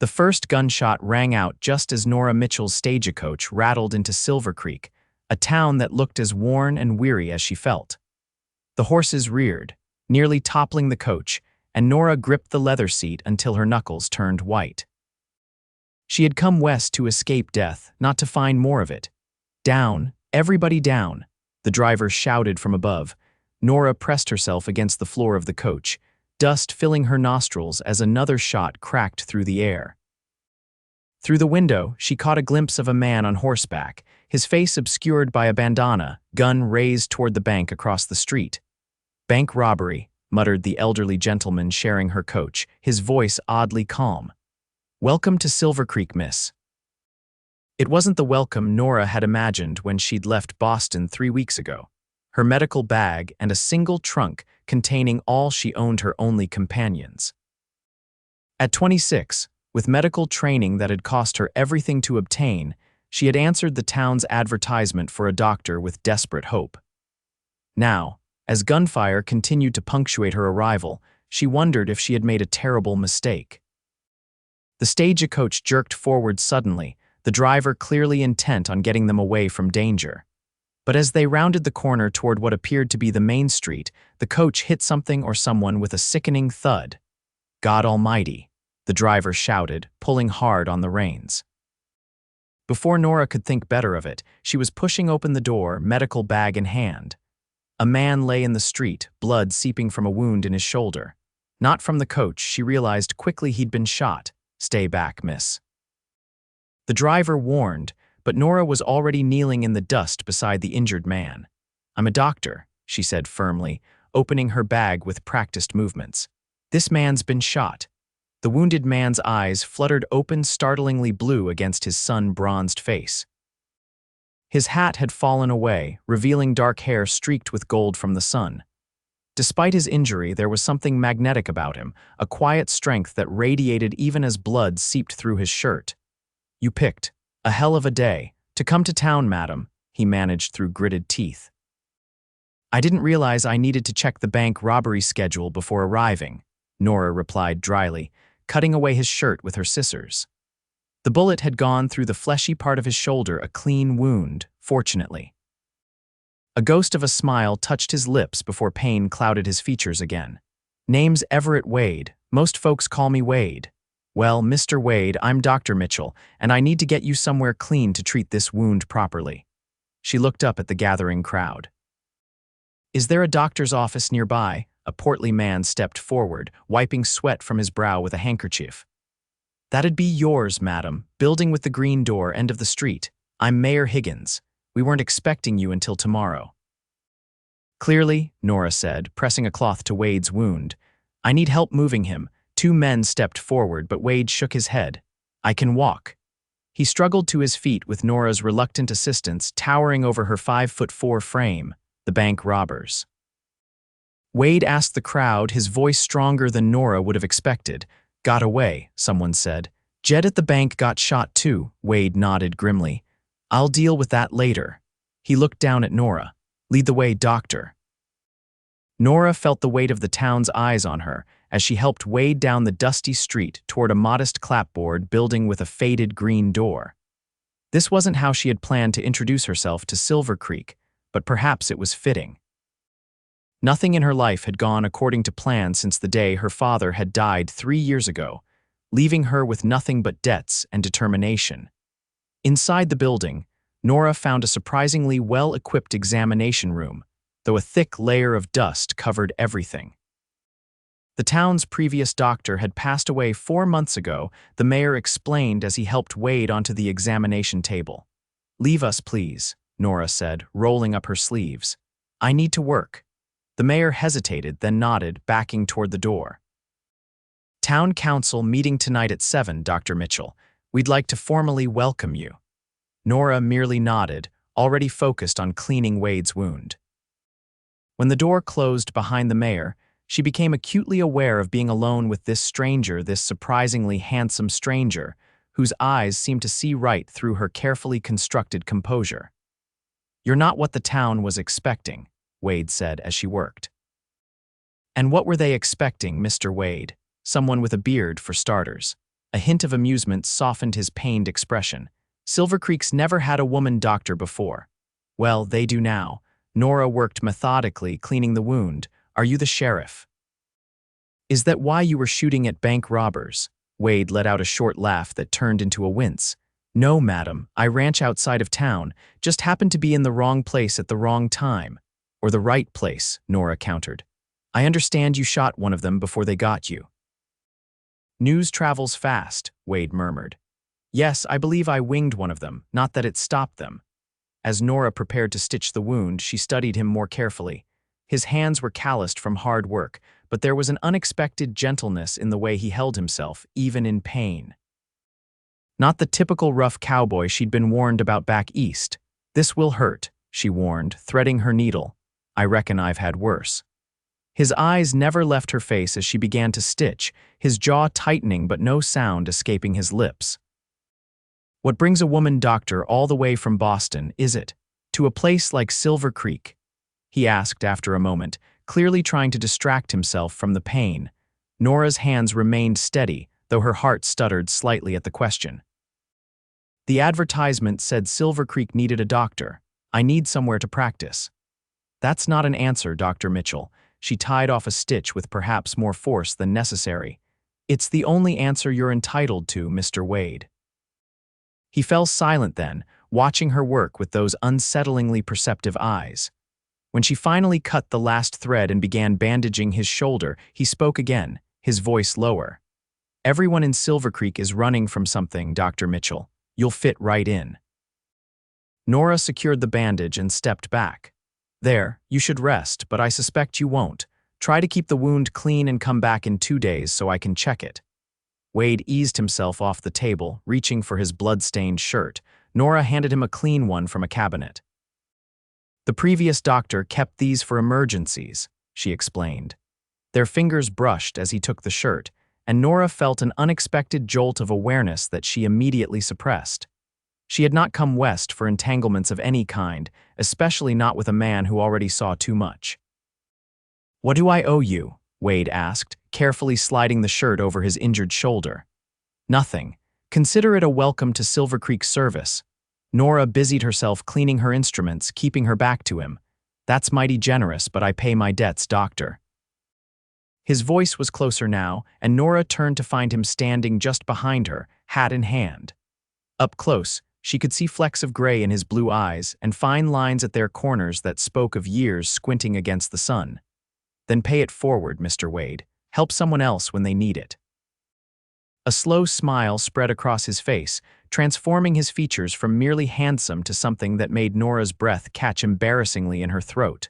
The first gunshot rang out just as Nora Mitchell's stagecoach rattled into Silvercreek, a town that looked as worn and weary as she felt. The horses reared, nearly toppling the coach, and Nora gripped the leather seat until her knuckles turned white. She had come west to escape death, not to find more of it. "Down, everybody down," the driver shouted from above. Nora pressed herself against the floor of the coach, dust filling her nostrils as another shot cracked through the air. Through the window, she caught a glimpse of a man on horseback, his face obscured by a bandana, gun raised toward the bank across the street. "Bank robbery," muttered the elderly gentleman sharing her coach, his voice oddly calm. "Welcome to Silvercreek, miss." It wasn't the welcome Nora had imagined when she'd left Boston 3 weeks ago. Her medical bag and a single trunk containing all she owned, her only companions. At 26, with medical training that had cost her everything to obtain, she had answered the town's advertisement for a doctor with desperate hope. Now, as gunfire continued to punctuate her arrival, she wondered if she had made a terrible mistake. The stagecoach jerked forward suddenly, the driver clearly intent on getting them away from danger. But as they rounded the corner toward what appeared to be the main street, the coach hit something or someone with a sickening thud. "God Almighty," the driver shouted, pulling hard on the reins. Before Nora could think better of it, she was pushing open the door, medical bag in hand. A man lay in the street, blood seeping from a wound in his shoulder. Not from the coach, she realized quickly he'd been shot. "Stay back, miss." The driver warned, but Nora was already kneeling in the dust beside the injured man. "I'm a doctor," she said firmly, opening her bag with practiced movements. "This man's been shot." The wounded man's eyes fluttered open, startlingly blue against his sun-bronzed face. His hat had fallen away, revealing dark hair streaked with gold from the sun. Despite his injury, there was something magnetic about him, a quiet strength that radiated even as blood seeped through his shirt. "You picked a hell of a day to come to town, madam," he managed through gritted teeth. "I didn't realize I needed to check the bank robbery schedule before arriving," Nora replied dryly, cutting away his shirt with her scissors. The bullet had gone through the fleshy part of his shoulder, a clean wound, fortunately. A ghost of a smile touched his lips before pain clouded his features again. "Name's Everett Wade. Most folks call me Wade." "Well, Mr. Wade, I'm Dr. Mitchell, and I need to get you somewhere clean to treat this wound properly." She looked up at the gathering crowd. "Is there a doctor's office nearby?" A portly man stepped forward, wiping sweat from his brow with a handkerchief. "That'd be yours, madam. Building with the green door, end of the street. I'm Mayor Higgins. We weren't expecting you until tomorrow." "Clearly," Nora said, pressing a cloth to Wade's wound. "I need help moving him." 2 men stepped forward, but Wade shook his head. "I can walk." He struggled to his feet with Nora's reluctant assistance towering over her 5'4" frame, the bank robbers. Wade asked the crowd, his voice stronger than Nora would have expected. "Got away," someone said. "Jed at the bank got shot too," Wade nodded grimly. "I'll deal with that later." He looked down at Nora. "Lead the way, doctor." Nora felt the weight of the town's eyes on her as she helped Wade down the dusty street toward a modest clapboard building with a faded green door. This wasn't how she had planned to introduce herself to Silvercreek, but perhaps it was fitting. Nothing in her life had gone according to plan since the day her father had died 3 years ago, leaving her with nothing but debts and determination. Inside the building, Nora found a surprisingly well-equipped examination room, though a thick layer of dust covered everything. The town's previous doctor had passed away 4 months ago, the mayor explained as he helped Wade onto the examination table. "Leave us, please," Nora said, rolling up her sleeves. "I need to work." The mayor hesitated, then nodded, backing toward the door. "Town council meeting tonight at 7, Dr. Mitchell. We'd like to formally welcome you." Nora merely nodded, already focused on cleaning Wade's wound. When the door closed behind the mayor, she became acutely aware of being alone with this stranger, this surprisingly handsome stranger, whose eyes seemed to see right through her carefully constructed composure. "You're not what the town was expecting," Wade said as she worked. "And what were they expecting, Mr. Wade?" "Someone with a beard, for starters." A hint of amusement softened his pained expression. Silvercreek's never had a woman doctor before. Well, they do now. Nora worked methodically, cleaning the wound. Are you the sheriff? Is that why you were shooting at bank robbers? Wade let out a short laugh that turned into a wince. No, madam, I ranch outside of town, just happened to be in the wrong place at the wrong time. Or the right place, Nora countered. I understand you shot one of them before they got you. News travels fast, Wade murmured. Yes, I believe I winged one of them, not that it stopped them. As Nora prepared to stitch the wound, she studied him more carefully. His hands were calloused from hard work, but there was an unexpected gentleness in the way he held himself, even in pain. Not the typical rough cowboy she'd been warned about back east. This will hurt, she warned, threading her needle. I reckon I've had worse. His eyes never left her face as she began to stitch, his jaw tightening but no sound escaping his lips. What brings a woman doctor all the way from Boston, is it? To a place like Silvercreek? He asked after a moment, clearly trying to distract himself from the pain. Nora's hands remained steady, though her heart stuttered slightly at the question. The advertisement said Silvercreek needed a doctor. I need somewhere to practice. That's not an answer, Dr. Mitchell. She tied off a stitch with perhaps more force than necessary. It's the only answer you're entitled to, Mr. Wade. He fell silent then, watching her work with those unsettlingly perceptive eyes. When she finally cut the last thread and began bandaging his shoulder, he spoke again, his voice lower. Everyone in Silvercreek is running from something, Dr. Mitchell. You'll fit right in. Nora secured the bandage and stepped back. There, you should rest, but I suspect you won't. Try to keep the wound clean and come back in 2 days so I can check it. Wade eased himself off the table, reaching for his blood-stained shirt. Nora handed him a clean one from a cabinet. The previous doctor kept these for emergencies, she explained. Their fingers brushed as he took the shirt, and Nora felt an unexpected jolt of awareness that she immediately suppressed. She had not come west for entanglements of any kind, especially not with a man who already saw too much. What do I owe you? Wade asked, carefully sliding the shirt over his injured shoulder. Nothing. Consider it a welcome to Silvercreek service. Nora busied herself cleaning her instruments, keeping her back to him. That's mighty generous, but I pay my debts, doctor. His voice was closer now, and Nora turned to find him standing just behind her, hat in hand. Up close, she could see flecks of gray in his blue eyes and fine lines at their corners that spoke of years squinting against the sun. Then pay it forward, Mr. Wade. Help someone else when they need it. A slow smile spread across his face, transforming his features from merely handsome to something that made Nora's breath catch embarrassingly in her throat.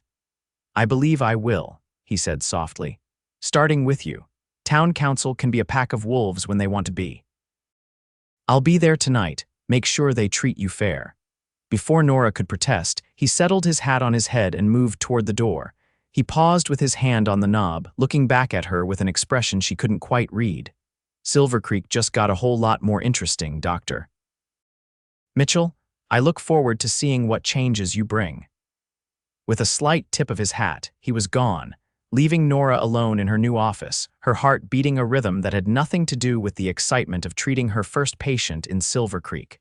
I believe I will, he said softly. Starting with you. Town council can be a pack of wolves when they want to be. I'll be there tonight. Make sure they treat you fair. Before Nora could protest, he settled his hat on his head and moved toward the door. He paused with his hand on the knob, looking back at her with an expression she couldn't quite read. Silvercreek just got a whole lot more interesting, Doctor. Mitchell, I look forward to seeing what changes you bring. With a slight tip of his hat, he was gone, leaving Nora alone in her new office, her heart beating a rhythm that had nothing to do with the excitement of treating her first patient in Silvercreek.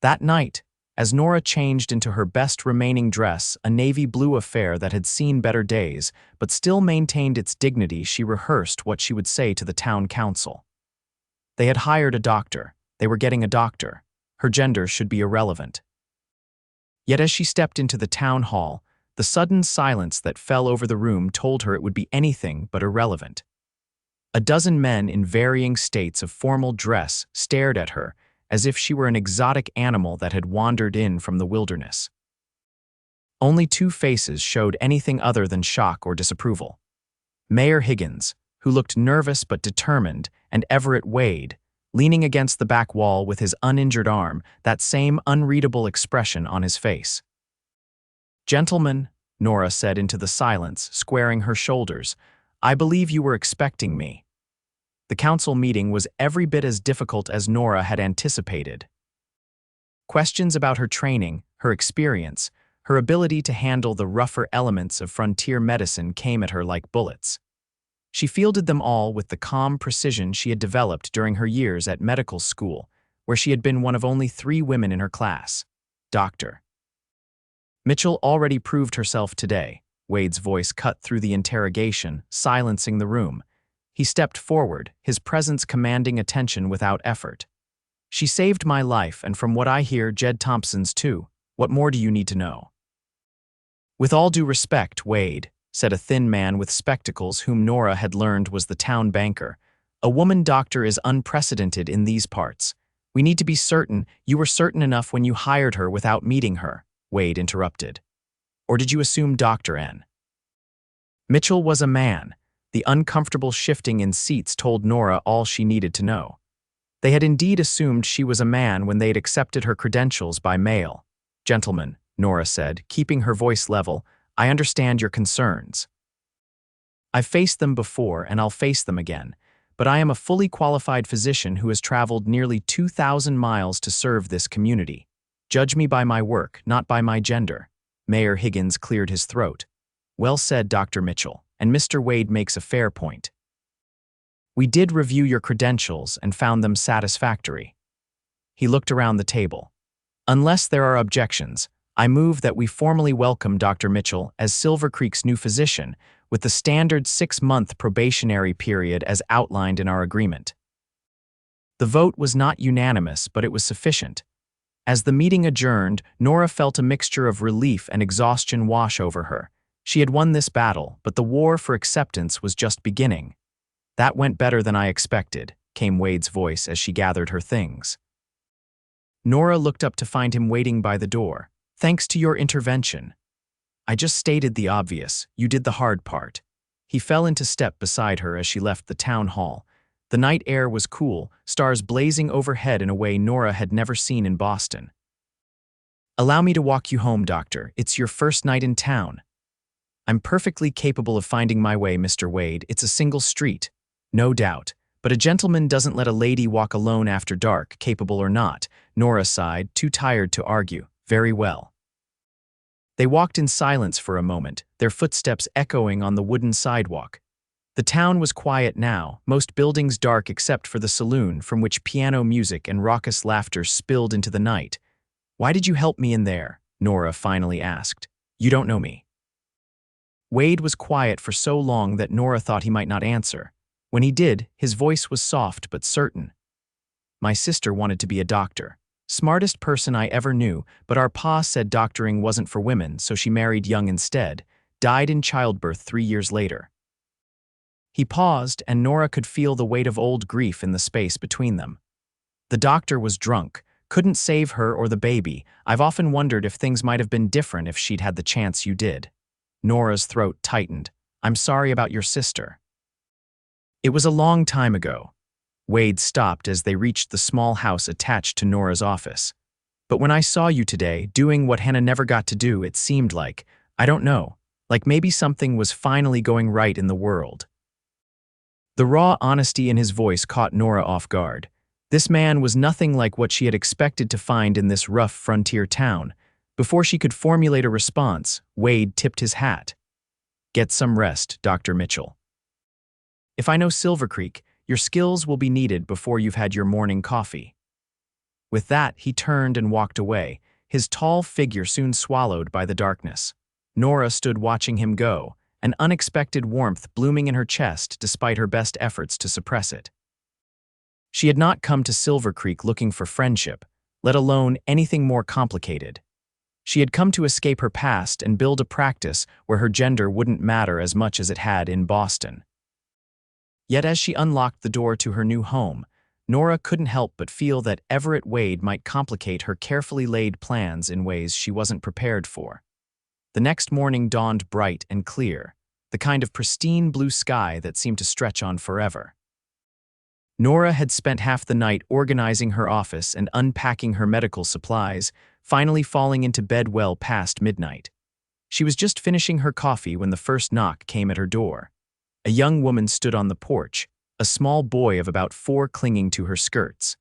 That night, as Nora changed into her best remaining dress, a navy blue affair that had seen better days, but still maintained its dignity, she rehearsed what she would say to the town council. They had hired a doctor. They were getting a doctor. Her gender should be irrelevant. Yet as she stepped into the town hall, the sudden silence that fell over the room told her it would be anything but irrelevant. A dozen men in varying states of formal dress stared at her, as if she were an exotic animal that had wandered in from the wilderness. Only 2 faces showed anything other than shock or disapproval. Mayor Higgins, who looked nervous but determined, and Everett Wade, leaning against the back wall with his uninjured arm, that same unreadable expression on his face. Gentlemen, Nora said into the silence, squaring her shoulders, I believe you were expecting me. The council meeting was every bit as difficult as Nora had anticipated. Questions about her training, her experience, her ability to handle the rougher elements of frontier medicine came at her like bullets. She fielded them all with the calm precision she had developed during her years at medical school, where she had been one of only 3 women in her class. Dr. Mitchell already proved herself today. Wade's voice cut through the interrogation, silencing the room. He stepped forward, his presence commanding attention without effort. She saved my life, and from what I hear, Jed Thompson's too. What more do you need to know? With all due respect, Wade, said a thin man with spectacles whom Nora had learned was the town banker, a woman doctor is unprecedented in these parts. We need to be certain you were certain enough when you hired her without meeting her, Wade interrupted. Or did you assume Dr. N? Mitchell was a man. The uncomfortable shifting in seats told Nora all she needed to know. They had indeed assumed she was a man when they had accepted her credentials by mail. Gentlemen, Nora said, keeping her voice level, I understand your concerns. I've faced them before and I'll face them again, but I am a fully qualified physician who has traveled nearly 2,000 miles to serve this community. Judge me by my work, not by my gender. Mayor Higgins cleared his throat. Well said, Dr. Mitchell, and Mr. Wade makes a fair point. We did review your credentials and found them satisfactory. He looked around the table. Unless there are objections, I move that we formally welcome Dr. Mitchell as Silvercreek's new physician with the standard 6-month probationary period as outlined in our agreement. The vote was not unanimous, but it was sufficient. As the meeting adjourned, Nora felt a mixture of relief and exhaustion wash over her. She had won this battle, but the war for acceptance was just beginning. That went better than I expected, came Wade's voice as she gathered her things. Nora looked up to find him waiting by the door. Thanks to your intervention. I just stated the obvious. You did the hard part. He fell into step beside her as she left the town hall. The night air was cool, stars blazing overhead in a way Nora had never seen in Boston. Allow me to walk you home, Doctor. It's your first night in town. I'm perfectly capable of finding my way, Mr. Wade. It's a single street. No doubt. But a gentleman doesn't let a lady walk alone after dark, capable or not. Nora sighed, too tired to argue. Very well. They walked in silence for a moment, their footsteps echoing on the wooden sidewalk. The town was quiet now, most buildings dark except for the saloon from which piano music and raucous laughter spilled into the night. Why did you help me in there? Nora finally asked. You don't know me. Wade was quiet for so long that Nora thought he might not answer. When he did, his voice was soft but certain. My sister wanted to be a doctor. Smartest person I ever knew, but our pa said doctoring wasn't for women, so she married young instead, died in childbirth 3 years later. He paused, and Nora could feel the weight of old grief in the space between them. The doctor was drunk, couldn't save her or the baby. I've often wondered if things might have been different if she'd had the chance you did. Nora's throat tightened. I'm sorry about your sister. It was a long time ago. Wade stopped as they reached the small house attached to Nora's office. But when I saw you today, doing what Hannah never got to do, it seemed like, I don't know, like maybe something was finally going right in the world. The raw honesty in his voice caught Nora off guard. This man was nothing like what she had expected to find in this rough frontier town. Before she could formulate a response, Wade tipped his hat. Get some rest, Dr. Mitchell. If I know Silvercreek, your skills will be needed before you've had your morning coffee. With that, he turned and walked away, his tall figure soon swallowed by the darkness. Nora stood watching him go, an unexpected warmth blooming in her chest despite her best efforts to suppress it. She had not come to Silvercreek looking for friendship, let alone anything more complicated. She had come to escape her past and build a practice where her gender wouldn't matter as much as it had in Boston. Yet as she unlocked the door to her new home, Nora couldn't help but feel that Everett Wade might complicate her carefully laid plans in ways she wasn't prepared for. The next morning dawned bright and clear, the kind of pristine blue sky that seemed to stretch on forever. Nora had spent half the night organizing her office and unpacking her medical supplies, finally falling into bed well past midnight. She was just finishing her coffee when the first knock came at her door. A young woman stood on the porch, a small boy of about 4 clinging to her skirts.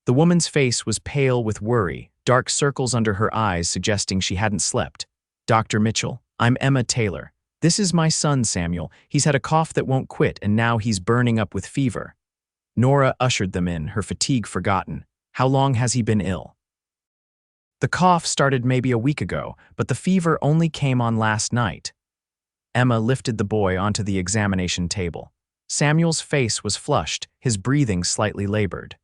The woman's face was pale with worry, dark circles under her eyes suggesting she hadn't slept. Dr. Mitchell, I'm Emma Taylor. This is my son, Samuel. He's had a cough that won't quit, and now he's burning up with fever. Nora ushered them in, her fatigue forgotten. How long has he been ill? The cough started maybe a week ago, but the fever only came on last night. Emma lifted the boy onto the examination table. Samuel's face was flushed, his breathing slightly labored.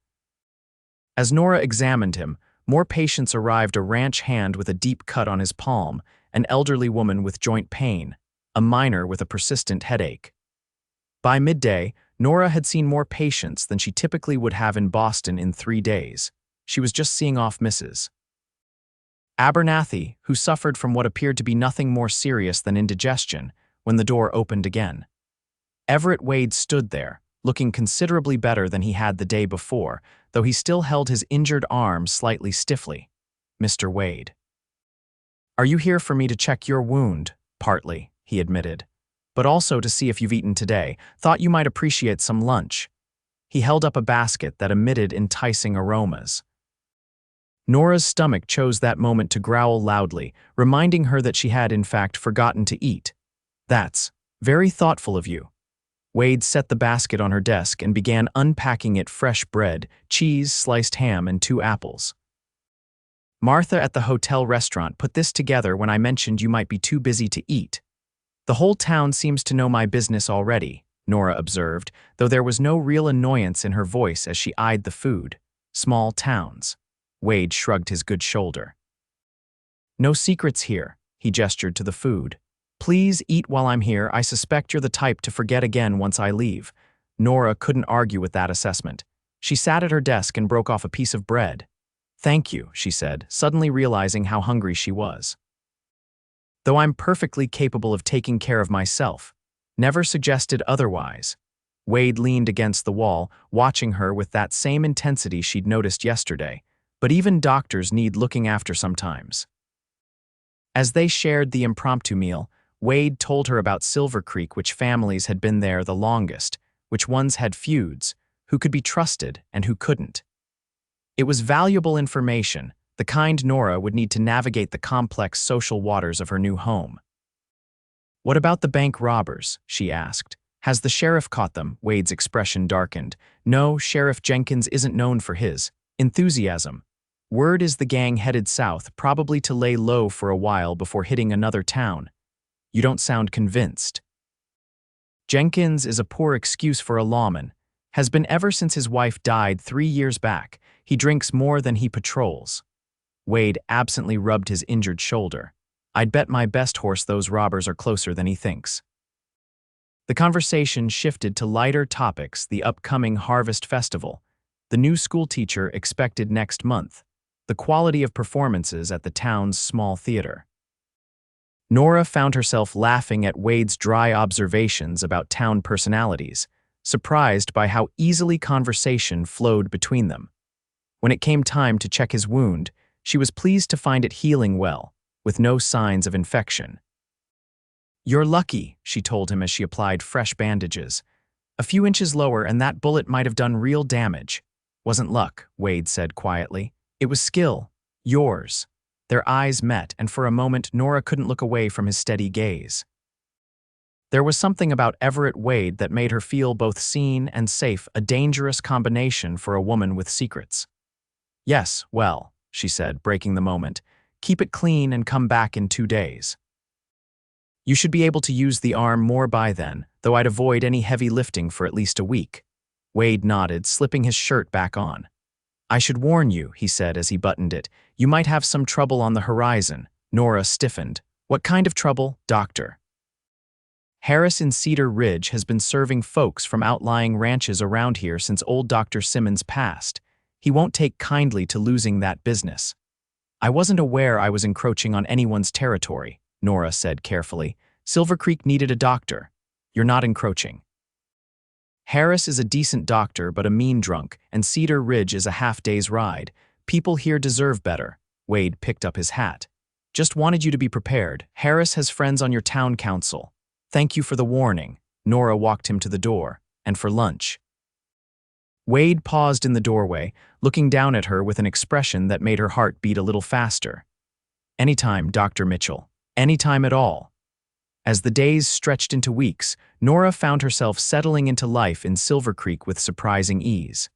As Nora examined him, more patients arrived, a ranch hand with a deep cut on his palm, an elderly woman with joint pain, a miner with a persistent headache. By midday, Nora had seen more patients than she typically would have in Boston in 3 days. She was just seeing off Mrs. Abernathy, who suffered from what appeared to be nothing more serious than indigestion, when the door opened again. Everett Wade stood there, looking considerably better than he had the day before, though he still held his injured arm slightly stiffly. "Mr. Wade." "Are you here for me to check your wound?" "Partly," he admitted. "But also to see if you've eaten today. Thought you might appreciate some lunch." He held up a basket that emitted enticing aromas. Nora's stomach chose that moment to growl loudly, reminding her that she had, in fact, forgotten to eat. "That's very thoughtful of you." Wade set the basket on her desk and began unpacking it: fresh bread, cheese, sliced ham, and 2 apples. "Martha at the hotel restaurant put this together when I mentioned you might be too busy to eat. The whole town seems to know my business already," Nora observed, though there was no real annoyance in her voice as she eyed the food. "Small towns." Wade shrugged his good shoulder. "No secrets here," he gestured to the food. "Please eat while I'm here. I suspect you're the type to forget again once I leave." Nora couldn't argue with that assessment. She sat at her desk and broke off a piece of bread. "Thank you," she said, suddenly realizing how hungry she was. "Though I'm perfectly capable of taking care of myself. Never suggested otherwise." Wade leaned against the wall, watching her with that same intensity she'd noticed yesterday. But even doctors need looking after sometimes. As they shared the impromptu meal, Wade told her about Silvercreek, which families had been there the longest, which ones had feuds, who could be trusted and who couldn't. It was valuable information, the kind Nora would need to navigate the complex social waters of her new home. "What about the bank robbers?" she asked. "Has the sheriff caught them?" Wade's expression darkened. "No, Sheriff Jenkins isn't known for his enthusiasm. Word is the gang headed south, probably to lay low for a while before hitting another town." "You don't sound convinced." "Jenkins is a poor excuse for a lawman. Has been ever since his wife died 3 years back. He drinks more than he patrols." Wade absently rubbed his injured shoulder. "I'd bet my best horse those robbers are closer than he thinks." The conversation shifted to lighter topics: the upcoming Harvest Festival, the new schoolteacher expected next month, the quality of performances at the town's small theater. Nora found herself laughing at Wade's dry observations about town personalities, surprised by how easily conversation flowed between them. When it came time to check his wound, she was pleased to find it healing well, with no signs of infection. "You're lucky," she told him as she applied fresh bandages. "A few inches lower and that bullet might have done real damage." "Wasn't luck," Wade said quietly. "It was skill. Yours." Their eyes met, and for a moment Nora couldn't look away from his steady gaze. There was something about Everett Wade that made her feel both seen and safe, a dangerous combination for a woman with secrets. "Yes, well," she said, breaking the moment. "Keep it clean and come back in 2 days. You should be able to use the arm more by then, though I'd avoid any heavy lifting for at least a week." Wade nodded, slipping his shirt back on. "I should warn you," he said as he buttoned it. "You might have some trouble on the horizon." Nora stiffened. "What kind of trouble, doctor?" "Harris in Cedar Ridge has been serving folks from outlying ranches around here since old Dr. Simmons passed. He won't take kindly to losing that business." "I wasn't aware I was encroaching on anyone's territory," Nora said carefully. "Silvercreek needed a doctor. You're not encroaching." "Harris is a decent doctor but a mean drunk, and Cedar Ridge is a half-day's ride. People here deserve better." Wade picked up his hat. "Just wanted you to be prepared. Harris has friends on your town council. Thank you for the warning." Nora walked him to the door. "And for lunch." Wade paused in the doorway, looking down at her with an expression that made her heart beat a little faster. "Anytime, Dr. Mitchell. Anytime at all." As the days stretched into weeks, Nora found herself settling into life in Silvercreek with surprising ease.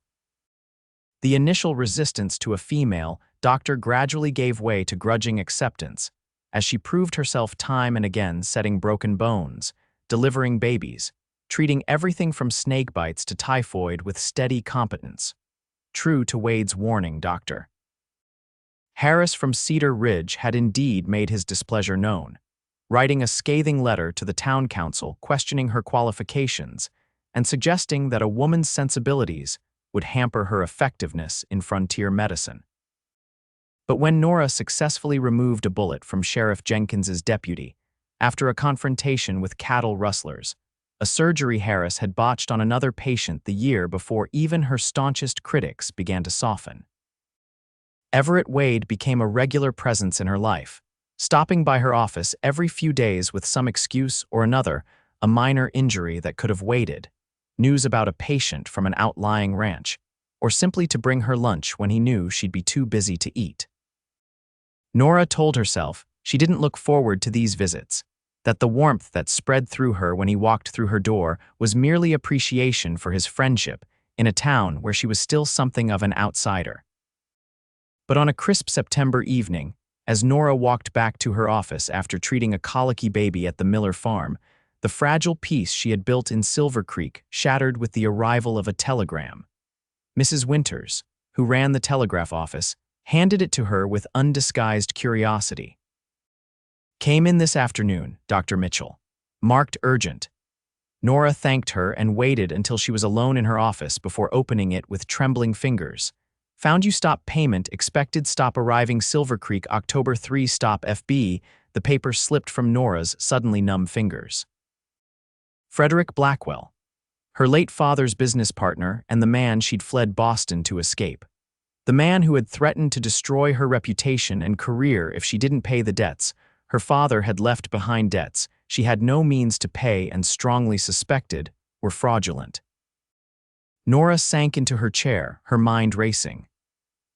The initial resistance to a female doctor gradually gave way to grudging acceptance, as she proved herself time and again setting broken bones, delivering babies, treating everything from snake bites to typhoid with steady competence. True to Wade's warning, Dr. Harris from Cedar Ridge had indeed made his displeasure known, writing a scathing letter to the town council questioning her qualifications and suggesting that a woman's sensibilities would hamper her effectiveness in frontier medicine. But when Nora successfully removed a bullet from Sheriff Jenkins's deputy, after a confrontation with cattle rustlers, a surgery Harris had botched on another patient the year before even her staunchest critics began to soften. Everett Wade became a regular presence in her life, stopping by her office every few days with some excuse or another, a minor injury that could have waited, news about a patient from an outlying ranch, or simply to bring her lunch when he knew she'd be too busy to eat. Nora told herself she didn't look forward to these visits, that the warmth that spread through her when he walked through her door was merely appreciation for his friendship in a town where she was still something of an outsider. But on a crisp September evening, as Nora walked back to her office after treating a colicky baby at the Miller farm, the fragile peace she had built in Silvercreek shattered with the arrival of a telegram. Mrs. Winters, who ran the telegraph office, handed it to her with undisguised curiosity. "Came in this afternoon, Dr. Mitchell. Marked urgent." Nora thanked her and waited until she was alone in her office before opening it with trembling fingers. "Found you stop payment, expected stop arriving Silvercreek October 3 stop FB." The paper slipped from Nora's suddenly numb fingers. Frederick Blackwell, her late father's business partner and the man she'd fled Boston to escape. The man who had threatened to destroy her reputation and career if she didn't pay the debts. Her father had left behind debts she had no means to pay and strongly suspected were fraudulent. Nora sank into her chair, her mind racing.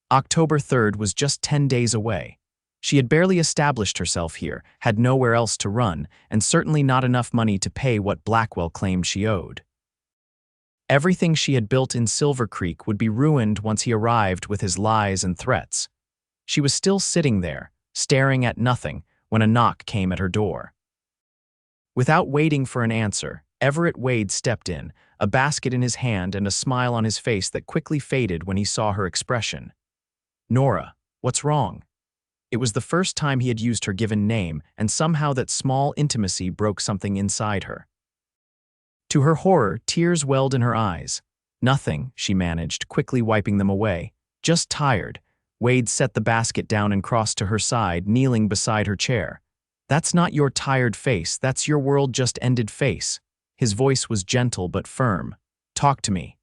October 3rd was just 10 days away. She had barely established herself here, had nowhere else to run, and certainly not enough money to pay what Blackwell claimed she owed. Everything she had built in Silvercreek would be ruined once he arrived with his lies and threats. She was still sitting there, staring at nothing, when a knock came at her door. Without waiting for an answer, Everett Wade stepped in, a basket in his hand and a smile on his face that quickly faded when he saw her expression. "Nora, what's wrong?" It was the first time he had used her given name, and somehow that small intimacy broke something inside her. To her horror, tears welled in her eyes. "Nothing," she managed, quickly wiping them away. "Just tired." Wade set the basket down and crossed to her side, kneeling beside her chair. "That's not your tired face, that's your world just ended face." His voice was gentle but firm. "Talk to me."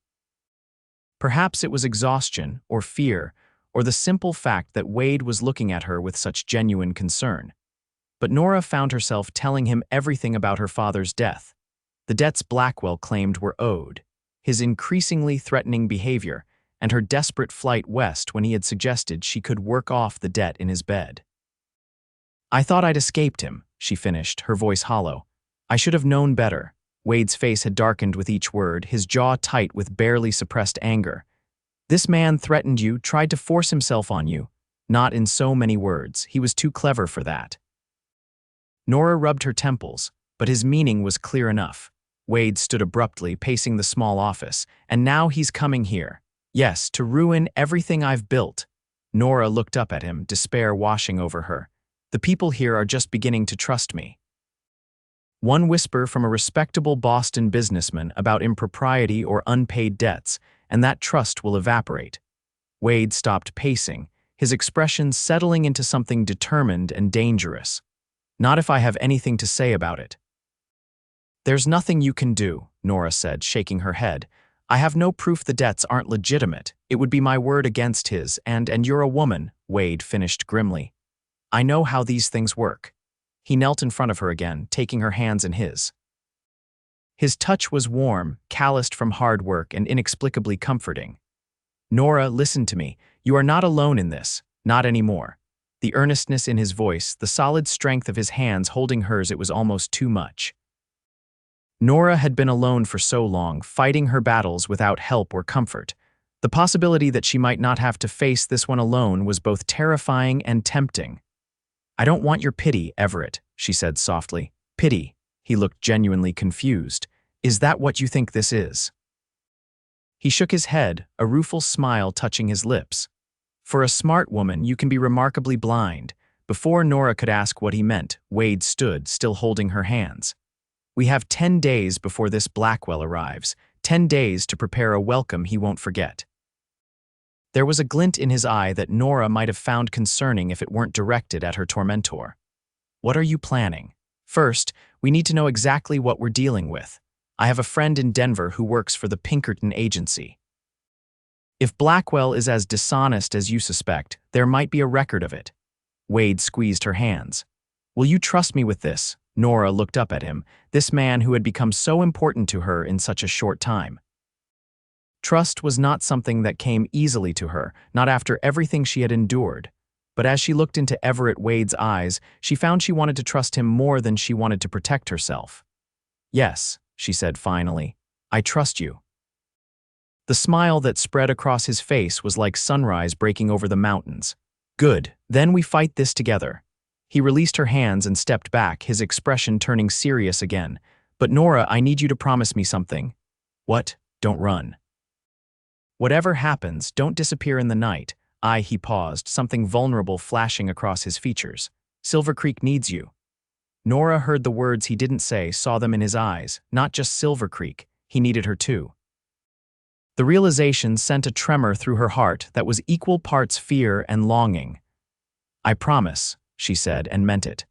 Perhaps it was exhaustion, or fear, or the simple fact that Wade was looking at her with such genuine concern. But Nora found herself telling him everything about her father's death, the debts Blackwell claimed were owed, his increasingly threatening behavior, and her desperate flight west when he had suggested she could work off the debt in his bed. "I thought I'd escaped him," she finished, her voice hollow. "I should have known better." Wade's face had darkened with each word, his jaw tight with barely suppressed anger. "This man threatened you, tried to force himself on you." Not in so many words, he was too clever for that. Nora rubbed her temples, but his meaning was clear enough. Wade stood abruptly, pacing the small office. "And now he's coming here. Yes, to ruin everything I've built." Nora looked up at him, despair washing over her. "The people here are just beginning to trust me." One whisper from a respectable Boston businessman about impropriety or unpaid debts, and that trust will evaporate. Wade stopped pacing, his expression settling into something determined and dangerous. "Not if I have anything to say about it." "There's nothing you can do," Nora said, shaking her head. "I have no proof the debts aren't legitimate. It would be my word against his, and you're a woman," Wade finished grimly. "I know how these things work." He knelt in front of her again, taking her hands in his. His touch was warm, calloused from hard work, and inexplicably comforting. "Nora, listen to me. You are not alone in this, not anymore. The earnestness in his voice, the solid strength of his hands holding hers, it was almost too much. Nora had been alone for so long, fighting her battles without help or comfort. The possibility that she might not have to face this one alone was both terrifying and tempting. "I don't want your pity, Everett," she said softly. "Pity?" He looked genuinely confused. "Is that what you think this is?" He shook his head, a rueful smile touching his lips. "For a smart woman, you can be remarkably blind." Before Nora could ask what he meant, Wade stood, still holding her hands. "We have 10 days before this Blackwell arrives, 10 days to prepare a welcome he won't forget." There was a glint in his eye that Nora might have found concerning if it weren't directed at her tormentor. "What are you planning? First, we need to know exactly what we're dealing with. I have a friend in Denver who works for the Pinkerton agency. If Blackwell is as dishonest as you suspect, there might be a record of it." Wade squeezed her hands. "Will you trust me with this?" Nora looked up at him, this man who had become so important to her in such a short time. Trust was not something that came easily to her, not after everything she had endured. But as she looked into Everett Wade's eyes, she found she wanted to trust him more than she wanted to protect herself. "Yes," she said finally, "I trust you." The smile that spread across his face was like sunrise breaking over the mountains. "Good, then we fight this together." He released her hands and stepped back, his expression turning serious again. "But Nora, I need you to promise me something." "What? Don't run." "Whatever happens, don't disappear in the night." He paused, something vulnerable flashing across his features. "Silvercreek needs you." Nora heard the words he didn't say, saw them in his eyes. Not just Silvercreek, he needed her too. The realization sent a tremor through her heart that was equal parts fear and longing. "I promise," she said, and meant it.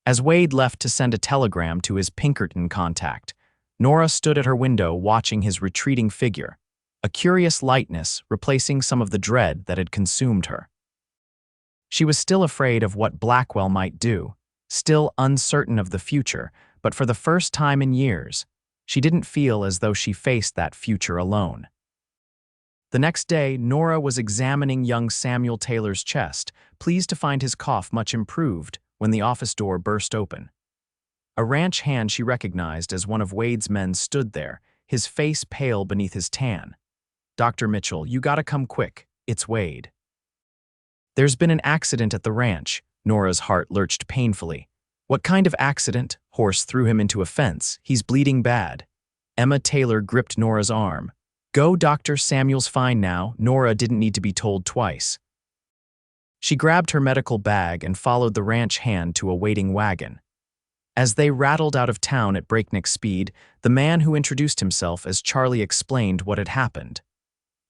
As Wade left to send a telegram to his Pinkerton contact, Nora stood at her window watching his retreating figure, a curious lightness replacing some of the dread that had consumed her. She was still afraid of what Blackwell might do, still uncertain of the future, but for the first time in years, she didn't feel as though she faced that future alone. The next day, Nora was examining young Samuel Taylor's chest, pleased to find his cough much improved, when the office door burst open. A ranch hand she recognized as one of Wade's men stood there, his face pale beneath his tan. "Dr. Mitchell, you gotta come quick. It's Wade." "There's been an accident at the ranch." Nora's heart lurched painfully. "What kind of accident?" "Horse threw him into a fence. He's bleeding bad." Emma Taylor gripped Nora's arm. "Go, doctor, Samuel's fine now." Nora didn't need to be told twice. She grabbed her medical bag and followed the ranch hand to a waiting wagon. As they rattled out of town at breakneck speed, the man who introduced himself as Charlie explained what had happened.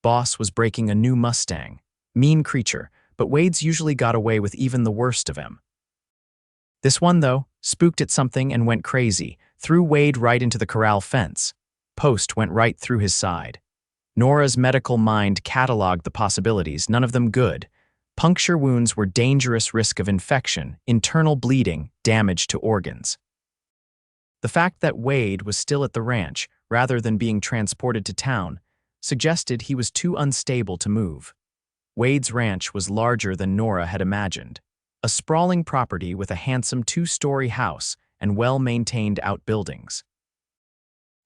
Boss was breaking a new Mustang. Mean creature, but Wade's usually got away with even the worst of him. This one, though, spooked at something and went crazy, threw Wade right into the corral fence. Post went right through his side. Nora's medical mind cataloged the possibilities, none of them good. Puncture wounds were dangerous, risk of infection, internal bleeding, damage to organs. The fact that Wade was still at the ranch, rather than being transported to town, suggested he was too unstable to move. Wade's ranch was larger than Nora had imagined. A sprawling property with a handsome 2-story house and well-maintained outbuildings.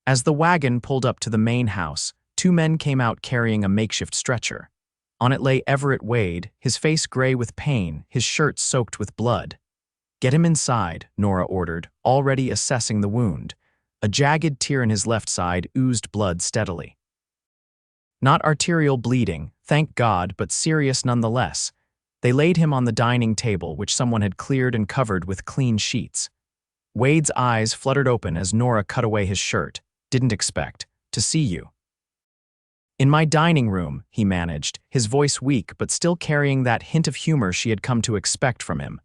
As the wagon pulled up to the main house, 2 men came out carrying a makeshift stretcher. On it lay Everett Wade, his face gray with pain, his shirt soaked with blood. "Get him inside," Nora ordered, already assessing the wound. A jagged tear in his left side oozed blood steadily. Not arterial bleeding, thank God, but serious nonetheless. They laid him on the dining table, which someone had cleared and covered with clean sheets. Wade's eyes fluttered open as Nora cut away his shirt. "Didn't expect to see you." "In my dining room," he managed, his voice weak but still carrying that hint of humor she had come to expect from him.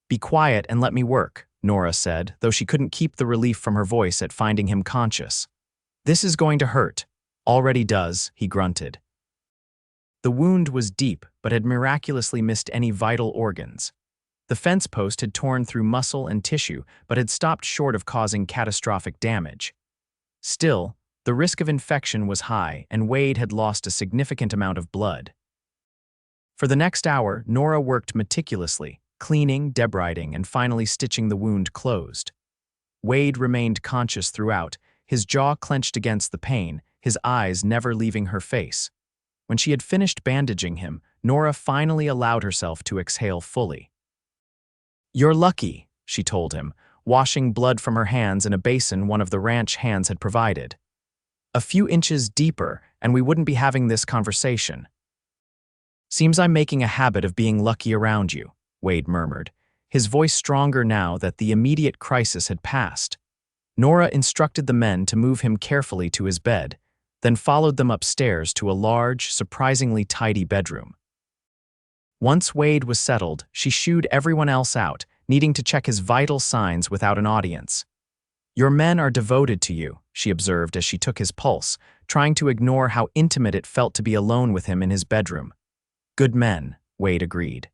"Be quiet and let me work," Nora said, though she couldn't keep the relief from her voice at finding him conscious. "This is going to hurt." "Already does," he grunted. The wound was deep, but had miraculously missed any vital organs. The fence post had torn through muscle and tissue, but had stopped short of causing catastrophic damage. Still, the risk of infection was high, and Wade had lost a significant amount of blood. For the next hour, Nora worked meticulously, cleaning, debriding, and finally stitching the wound closed. Wade remained conscious throughout, his jaw clenched against the pain, his eyes never leaving her face. When she had finished bandaging him, Nora finally allowed herself to exhale fully. "You're lucky," she told him, washing blood from her hands in a basin one of the ranch hands had provided. "A few inches deeper, and we wouldn't be having this conversation." "Seems I'm making a habit of being lucky around you," Wade murmured, his voice stronger now that the immediate crisis had passed. Nora instructed the men to move him carefully to his bed, then followed them upstairs to a large, surprisingly tidy bedroom. Once Wade was settled, she shooed everyone else out, needing to check his vital signs without an audience. "Your men are devoted to you," she observed as she took his pulse, trying to ignore how intimate it felt to be alone with him in his bedroom. "Good men," Wade agreed.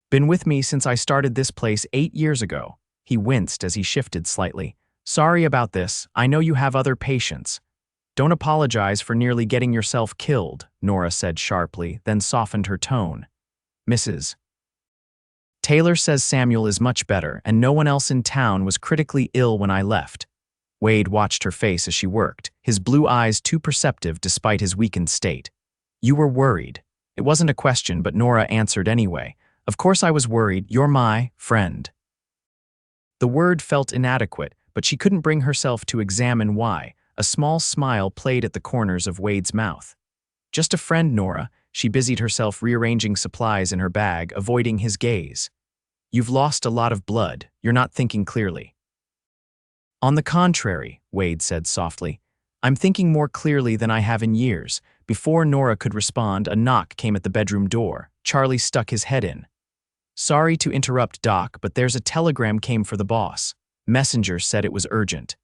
"Been with me since I started this place 8 years ago." He winced as he shifted slightly. "Sorry about this, I know you have other patients." "Don't apologize for nearly getting yourself killed," Nora said sharply, then softened her tone. "Mrs. Taylor says Samuel is much better, and no one else in town was critically ill when I left." Wade watched her face as she worked, his blue eyes too perceptive despite his weakened state. "You were worried." It wasn't a question, but Nora answered anyway. "Of course I was worried. You're my friend." The word felt inadequate, but she couldn't bring herself to examine why. A small smile played at the corners of Wade's mouth. "Just a friend, Nora." She busied herself rearranging supplies in her bag, avoiding his gaze. "You've lost a lot of blood. You're not thinking clearly." "On the contrary," Wade said softly, "I'm thinking more clearly than I have in years." Before Nora could respond, a knock came at the bedroom door. Charlie stuck his head in. "Sorry to interrupt, Doc, but there's a telegram came for the boss. Messenger said it was urgent."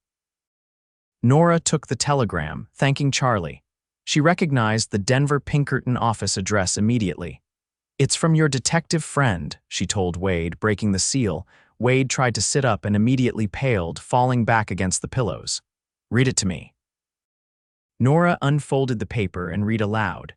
Nora took the telegram, thanking Charlie. She recognized the Denver Pinkerton office address immediately. "It's from your detective friend," she told Wade, breaking the seal. Wade tried to sit up and immediately paled, falling back against the pillows. "Read it to me." Nora unfolded the paper and read aloud.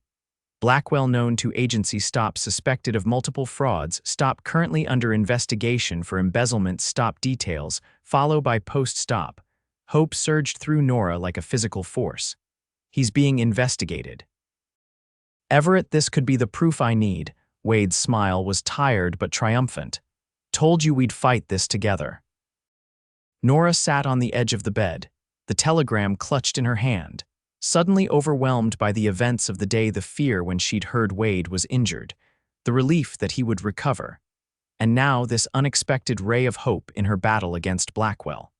"Blackwell known to agency stop suspected of multiple frauds, stop currently under investigation for embezzlement, stop details, follow by post-stop." Hope surged through Nora like a physical force. "He's being investigated." "Everett, this could be the proof I need." Wade's smile was tired but triumphant. "Told you we'd fight this together." Nora sat on the edge of the bed, the telegram clutched in her hand. Suddenly overwhelmed by the events of the day, the fear when she'd heard Wade was injured, the relief that he would recover, and now this unexpected ray of hope in her battle against Blackwell.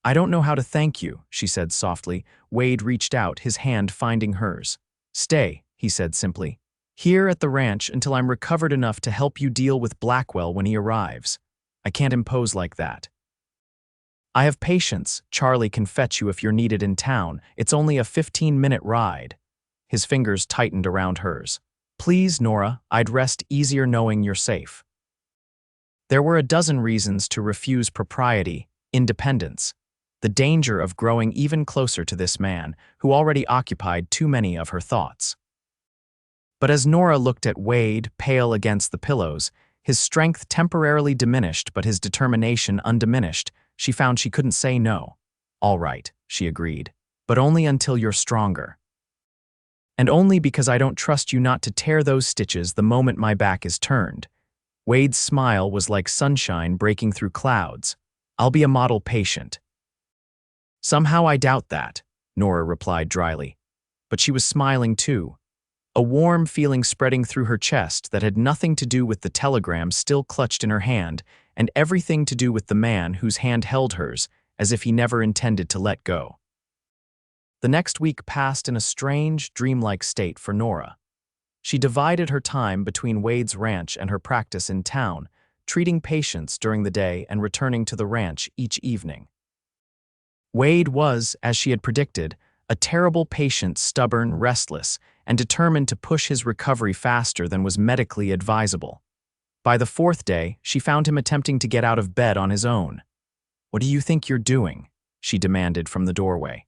"I don't know how to thank you," she said softly. Wade reached out, his hand finding hers. "Stay," he said simply, "here at the ranch until I'm recovered enough to help you deal with Blackwell when he arrives. I can't impose like that." "I have patience. Charlie can fetch you if you're needed in town. It's only a 15-minute ride." His fingers tightened around hers. "Please, Nora, I'd rest easier knowing you're safe." There were a dozen reasons to refuse propriety, independence, the danger of growing even closer to this man who already occupied too many of her thoughts. But as Nora looked at Wade, pale against the pillows, his strength temporarily diminished but his determination undiminished, she found she couldn't say no. "All right," she agreed, "but only until you're stronger. And only because I don't trust you not to tear those stitches the moment my back is turned." Wade's smile was like sunshine breaking through clouds. "I'll be a model patient." "Somehow I doubt that," Nora replied dryly. But she was smiling too. A warm feeling spreading through her chest that had nothing to do with the telegram still clutched in her hand, and everything to do with the man whose hand held hers, as if he never intended to let go. The next week passed in a strange, dreamlike state for Nora. She divided her time between Wade's ranch and her practice in town, treating patients during the day and returning to the ranch each evening. Wade was, as she had predicted, a terrible patient, stubborn, restless, and determined to push his recovery faster than was medically advisable. By the fourth day, she found him attempting to get out of bed on his own. "What do you think you're doing?" she demanded from the doorway.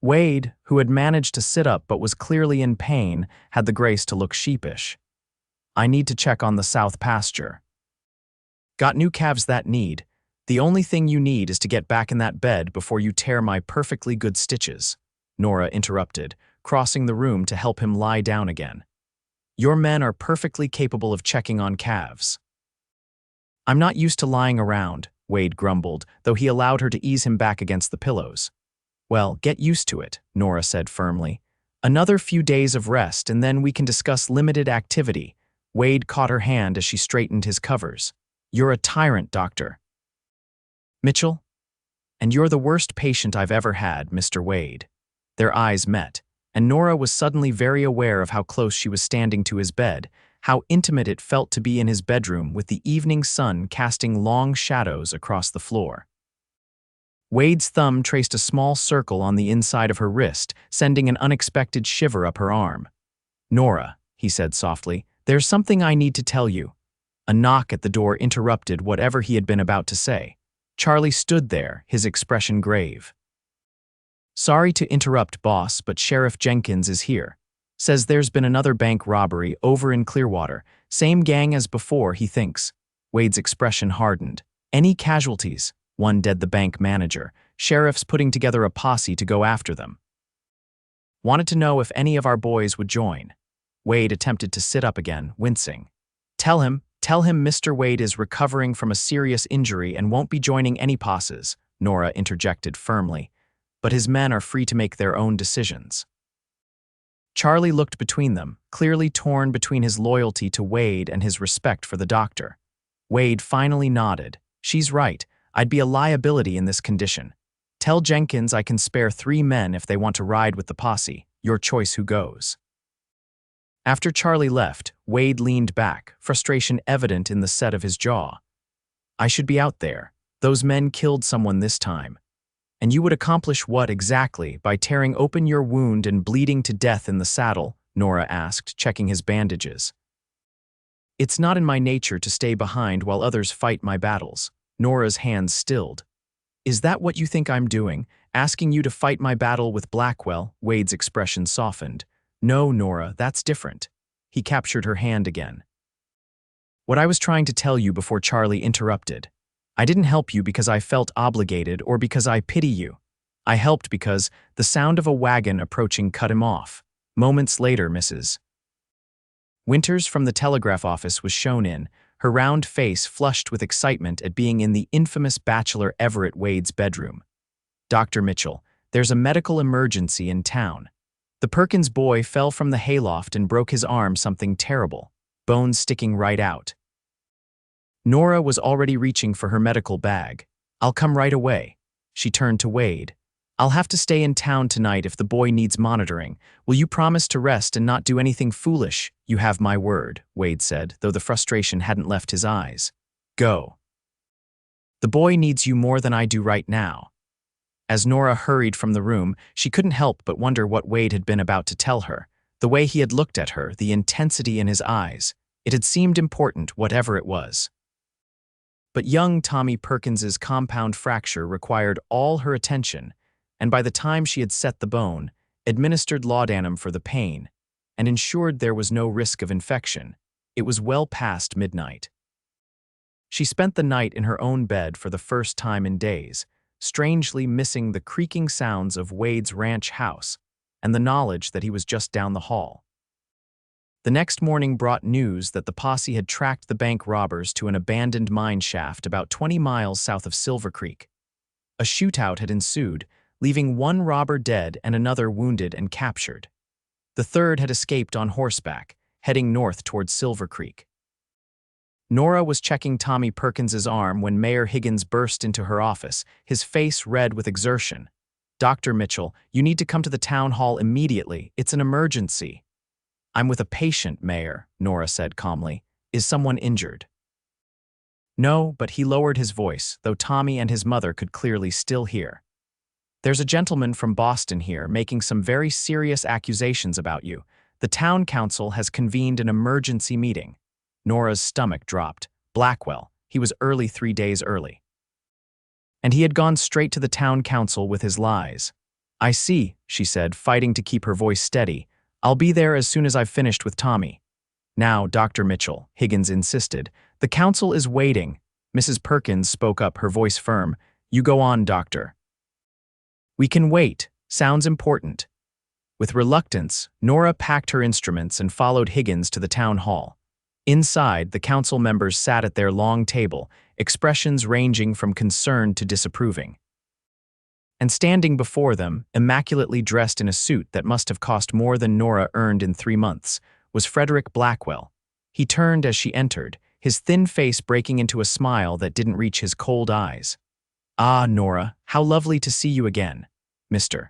Wade, who had managed to sit up but was clearly in pain, had the grace to look sheepish. "I need to check on the south pasture." "Got new calves that need. The only thing you need is to get back in that bed before you tear my perfectly good stitches," Nora interrupted, crossing the room to help him lie down again. "Your men are perfectly capable of checking on calves." "I'm not used to lying around," Wade grumbled, though he allowed her to ease him back against the pillows. "Well, get used to it," Nora said firmly. "Another few days of rest and then we can discuss limited activity." Wade caught her hand as she straightened his covers. "You're a tyrant, Doctor Mitchell. And you're the worst patient I've ever had, Mr. Wade." Their eyes met, and Nora was suddenly very aware of how close she was standing to his bed, how intimate it felt to be in his bedroom with the evening sun casting long shadows across the floor. Wade's thumb traced a small circle on the inside of her wrist, sending an unexpected shiver up her arm. "Nora," he said softly, "there's something I need to tell you." A knock at the door interrupted whatever he had been about to say. Charlie stood there, his expression grave. "Sorry to interrupt, boss, but Sheriff Jenkins is here. Says there's been another bank robbery over in Clearwater. Same gang as before, he thinks." Wade's expression hardened. "Any casualties?" One dead, the bank manager. "Sheriff's putting together a posse to go after them. Wanted to know if any of our boys would join." Wade attempted to sit up again, wincing. Tell him Mr. Wade is recovering from a serious injury and won't be joining any posses," Nora interjected firmly. "But his men are free to make their own decisions." Charlie looked between them, clearly torn between his loyalty to Wade and his respect for the doctor. Wade finally nodded. "She's right. I'd be a liability in this condition. Tell Jenkins I can spare 3 men if they want to ride with the posse. Your choice who goes." After Charlie left, Wade leaned back, frustration evident in the set of his jaw. "I should be out there. Those men killed someone this time. And you would accomplish what exactly by tearing open your wound and bleeding to death in the saddle?" Nora asked, checking his bandages. "It's not in my nature to stay behind while others fight my battles." Nora's hands stilled. "Is that what you think I'm doing? Asking you to fight my battle with Blackwell?" Wade's expression softened. "No, Nora, that's different." He captured her hand again. "What I was trying to tell you before Charlie interrupted. I didn't help you because I felt obligated or because I pity you. I helped because the sound of a wagon approaching cut him off. Moments later, Mrs. Winters from the telegraph office was shown in, her round face flushed with excitement at being in the infamous bachelor Everett Wade's bedroom. "Dr. Mitchell, there's a medical emergency in town. The Perkins boy fell from the hayloft and broke his arm, something terrible, bones sticking right out." Nora was already reaching for her medical bag. "I'll come right away." She turned to Wade. "I'll have to stay in town tonight if the boy needs monitoring. Will you promise to rest and not do anything foolish?" "You have my word," Wade said, though the frustration hadn't left his eyes. "Go. The boy needs you more than I do right now." As Nora hurried from the room, she couldn't help but wonder what Wade had been about to tell her. The way he had looked at her, the intensity in his eyes. It had seemed important, whatever it was. But young Tommy Perkins's compound fracture required all her attention, and by the time she had set the bone, administered laudanum for the pain, and ensured there was no risk of infection, it was well past midnight. She spent the night in her own bed for the first time in days, strangely missing the creaking sounds of Wade's ranch house and the knowledge that he was just down the hall. The next morning brought news that the posse had tracked the bank robbers to an abandoned mine shaft about 20 miles south of Silvercreek. A shootout had ensued, leaving 1 robber dead and another wounded and captured. The third had escaped on horseback, heading north towards Silvercreek. Nora was checking Tommy Perkins's arm when Mayor Higgins burst into her office, his face red with exertion. "Dr. Mitchell, you need to come to the town hall immediately. It's an emergency." "I'm with a patient, Mayor," Nora said calmly. "Is someone injured?" "No," but he lowered his voice, though Tommy and his mother could clearly still hear. "There's a gentleman from Boston here making some very serious accusations about you. The town council has convened an emergency meeting." Nora's stomach dropped. Blackwell. He was early 3 days early. And he had gone straight to the town council with his lies. I see, she said, fighting to keep her voice steady. I'll be there as soon as I've finished with Tommy. Now, Dr. Mitchell, Higgins insisted. The council is waiting. Mrs. Perkins spoke up, her voice firm. You go on, doctor. We can wait. Sounds important. With reluctance, Nora packed her instruments and followed Higgins to the town hall. Inside, the council members sat at their long table, expressions ranging from concern to disapproving. And standing before them, immaculately dressed in a suit that must have cost more than Nora earned in 3 months, was Frederick Blackwell. He turned as she entered, his thin face breaking into a smile that didn't reach his cold eyes. Ah, Nora, how lovely to see you again, Mr.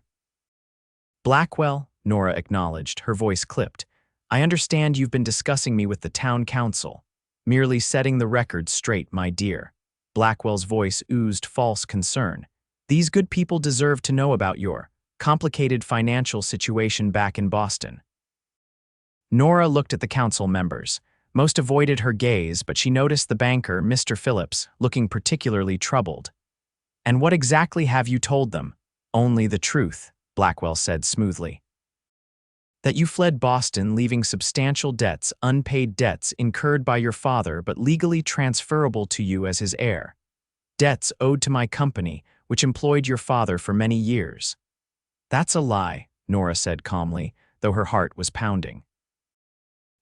Blackwell, Nora acknowledged, her voice clipped. I understand you've been discussing me with the town council. Merely setting the record straight, my dear. Blackwell's voice oozed false concern. These good people deserve to know about your complicated financial situation back in Boston. Nora looked at the council members. Most avoided her gaze, but she noticed the banker, Mr. Phillips, looking particularly troubled. And what exactly have you told them? Only the truth, Blackwell said smoothly. That you fled Boston, leaving substantial debts, unpaid debts incurred by your father but legally transferable to you as his heir. Debts owed to my company, which employed your father for many years. That's a lie, Nora said calmly, though her heart was pounding.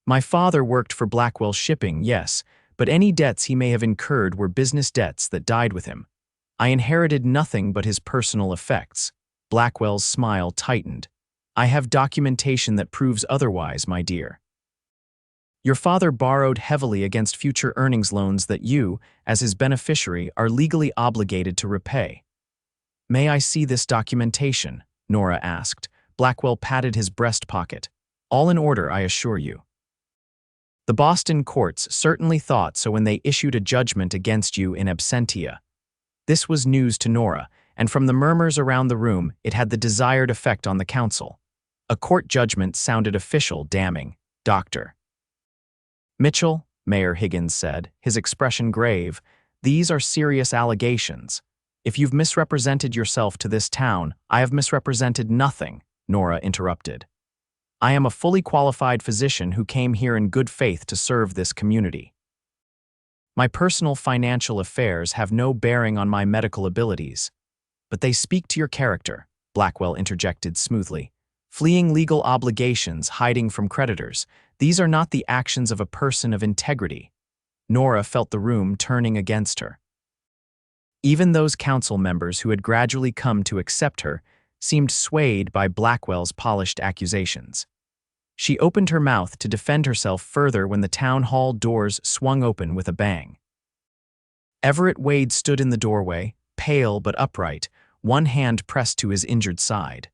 My father worked for Blackwell Shipping, yes, but any debts he may have incurred were business debts that died with him. I inherited nothing but his personal effects. Blackwell's smile tightened. I have documentation that proves otherwise, my dear. Your father borrowed heavily against future earnings loans that you, as his beneficiary, are legally obligated to repay. May I see this documentation? Nora asked. Blackwell patted his breast pocket. All in order, I assure you. The Boston courts certainly thought so when they issued a judgment against you in absentia. This was news to Nora, and from the murmurs around the room, it had the desired effect on the council. A court judgment sounded official, damning. Dr. Mitchell, Mayor Higgins said, his expression grave, these are serious allegations. If you've misrepresented yourself to this town, I have misrepresented nothing, Nora interrupted. I am a fully qualified physician who came here in good faith to serve this community. My personal financial affairs have no bearing on my medical abilities. But they speak to your character, Blackwell interjected smoothly. Fleeing legal obligations, hiding from creditors, these are not the actions of a person of integrity. Nora felt the room turning against her. Even those council members who had gradually come to accept her seemed swayed by Blackwell's polished accusations. She opened her mouth to defend herself further when the town hall doors swung open with a bang. Everett Wade stood in the doorway, pale but upright, one hand pressed to his injured side.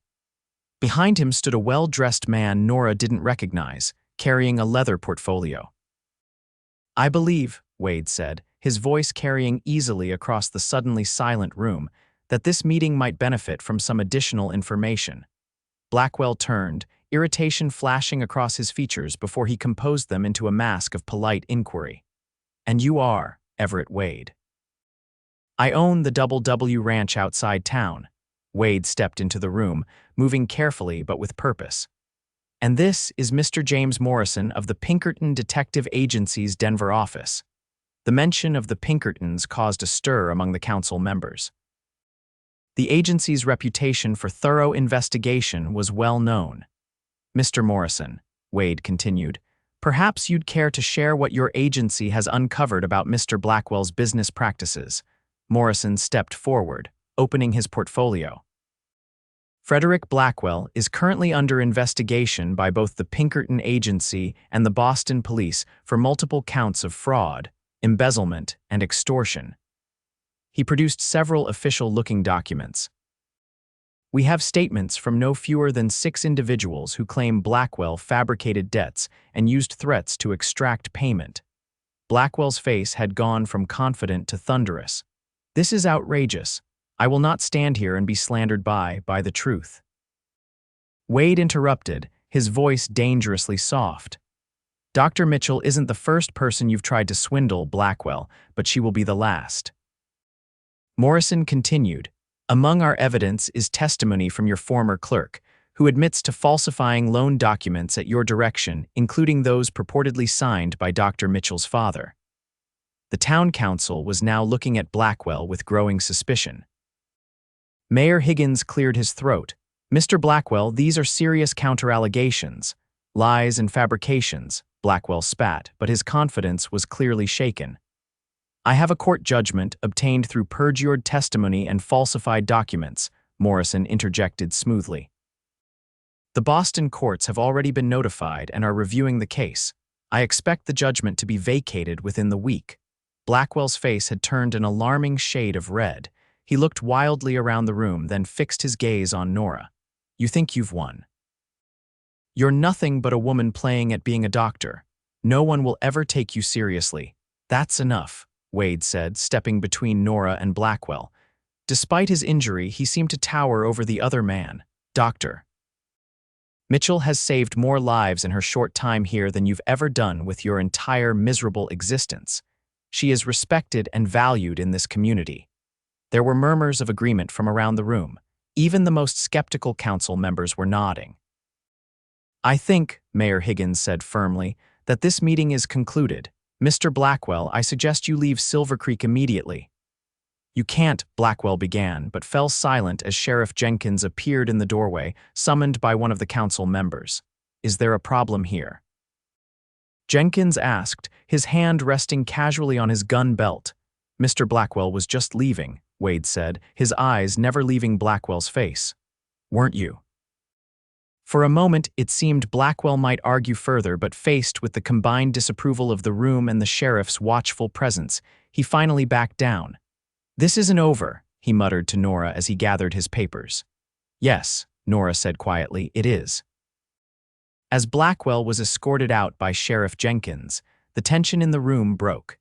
Behind him stood a well-dressed man Nora didn't recognize, carrying a leather portfolio. I believe, Wade said, his voice carrying easily across the suddenly silent room, that this meeting might benefit from some additional information. Blackwell turned, irritation flashing across his features before he composed them into a mask of polite inquiry. And you are Everett Wade. I own the Double W Ranch outside town. Wade stepped into the room, moving carefully but with purpose. And this is Mr. James Morrison of the Pinkerton Detective Agency's Denver office. The mention of the Pinkertons caused a stir among the council members. The agency's reputation for thorough investigation was well known. Mr. Morrison, Wade continued, perhaps you'd care to share what your agency has uncovered about Mr. Blackwell's business practices. Morrison stepped forward, opening his portfolio. Frederick Blackwell is currently under investigation by both the Pinkerton Agency and the Boston Police for multiple counts of fraud, embezzlement, and extortion. He produced several official-looking documents. We have statements from no fewer than 6 individuals who claim Blackwell fabricated debts and used threats to extract payment. Blackwell's face had gone from confident to thunderous. This is outrageous. I will not stand here and be slandered by the truth. Wade interrupted, his voice dangerously soft. Dr. Mitchell isn't the first person you've tried to swindle, Blackwell, but she will be the last. Morrison continued, Among our evidence is testimony from your former clerk, who admits to falsifying loan documents at your direction, including those purportedly signed by Dr. Mitchell's father. The town council was now looking at Blackwell with growing suspicion. Mayor Higgins cleared his throat. "Mr. Blackwell, these are serious counter-allegations. Lies and fabrications," Blackwell spat, but his confidence was clearly shaken. "I have a court judgment obtained through perjured testimony and falsified documents," Morrison interjected smoothly. "The Boston courts have already been notified and are reviewing the case. I expect the judgment to be vacated within the week." Blackwell's face had turned an alarming shade of red. He looked wildly around the room, then fixed his gaze on Nora. "You think you've won? You're nothing but a woman playing at being a doctor. No one will ever take you seriously." "That's enough," Wade said, stepping between Nora and Blackwell. Despite his injury, he seemed to tower over the other man. "Doctor Mitchell has saved more lives in her short time here than you've ever done with your entire miserable existence. She is respected and valued in this community." There were murmurs of agreement from around the room. Even the most skeptical council members were nodding. "I think," Mayor Higgins said firmly, "that this meeting is concluded. Mr. Blackwell, I suggest you leave Silvercreek immediately." "You can't," Blackwell began, but fell silent as Sheriff Jenkins appeared in the doorway, summoned by one of the council members. "Is there a problem here?" Jenkins asked, his hand resting casually on his gun belt. "Mr. Blackwell was just leaving," Wade said, his eyes never leaving Blackwell's face. "Weren't you?" For a moment, it seemed Blackwell might argue further, but faced with the combined disapproval of the room and the sheriff's watchful presence, he finally backed down. "This isn't over," he muttered to Nora as he gathered his papers. "Yes," Nora said quietly, "it is." As Blackwell was escorted out by Sheriff Jenkins, the tension in the room broke.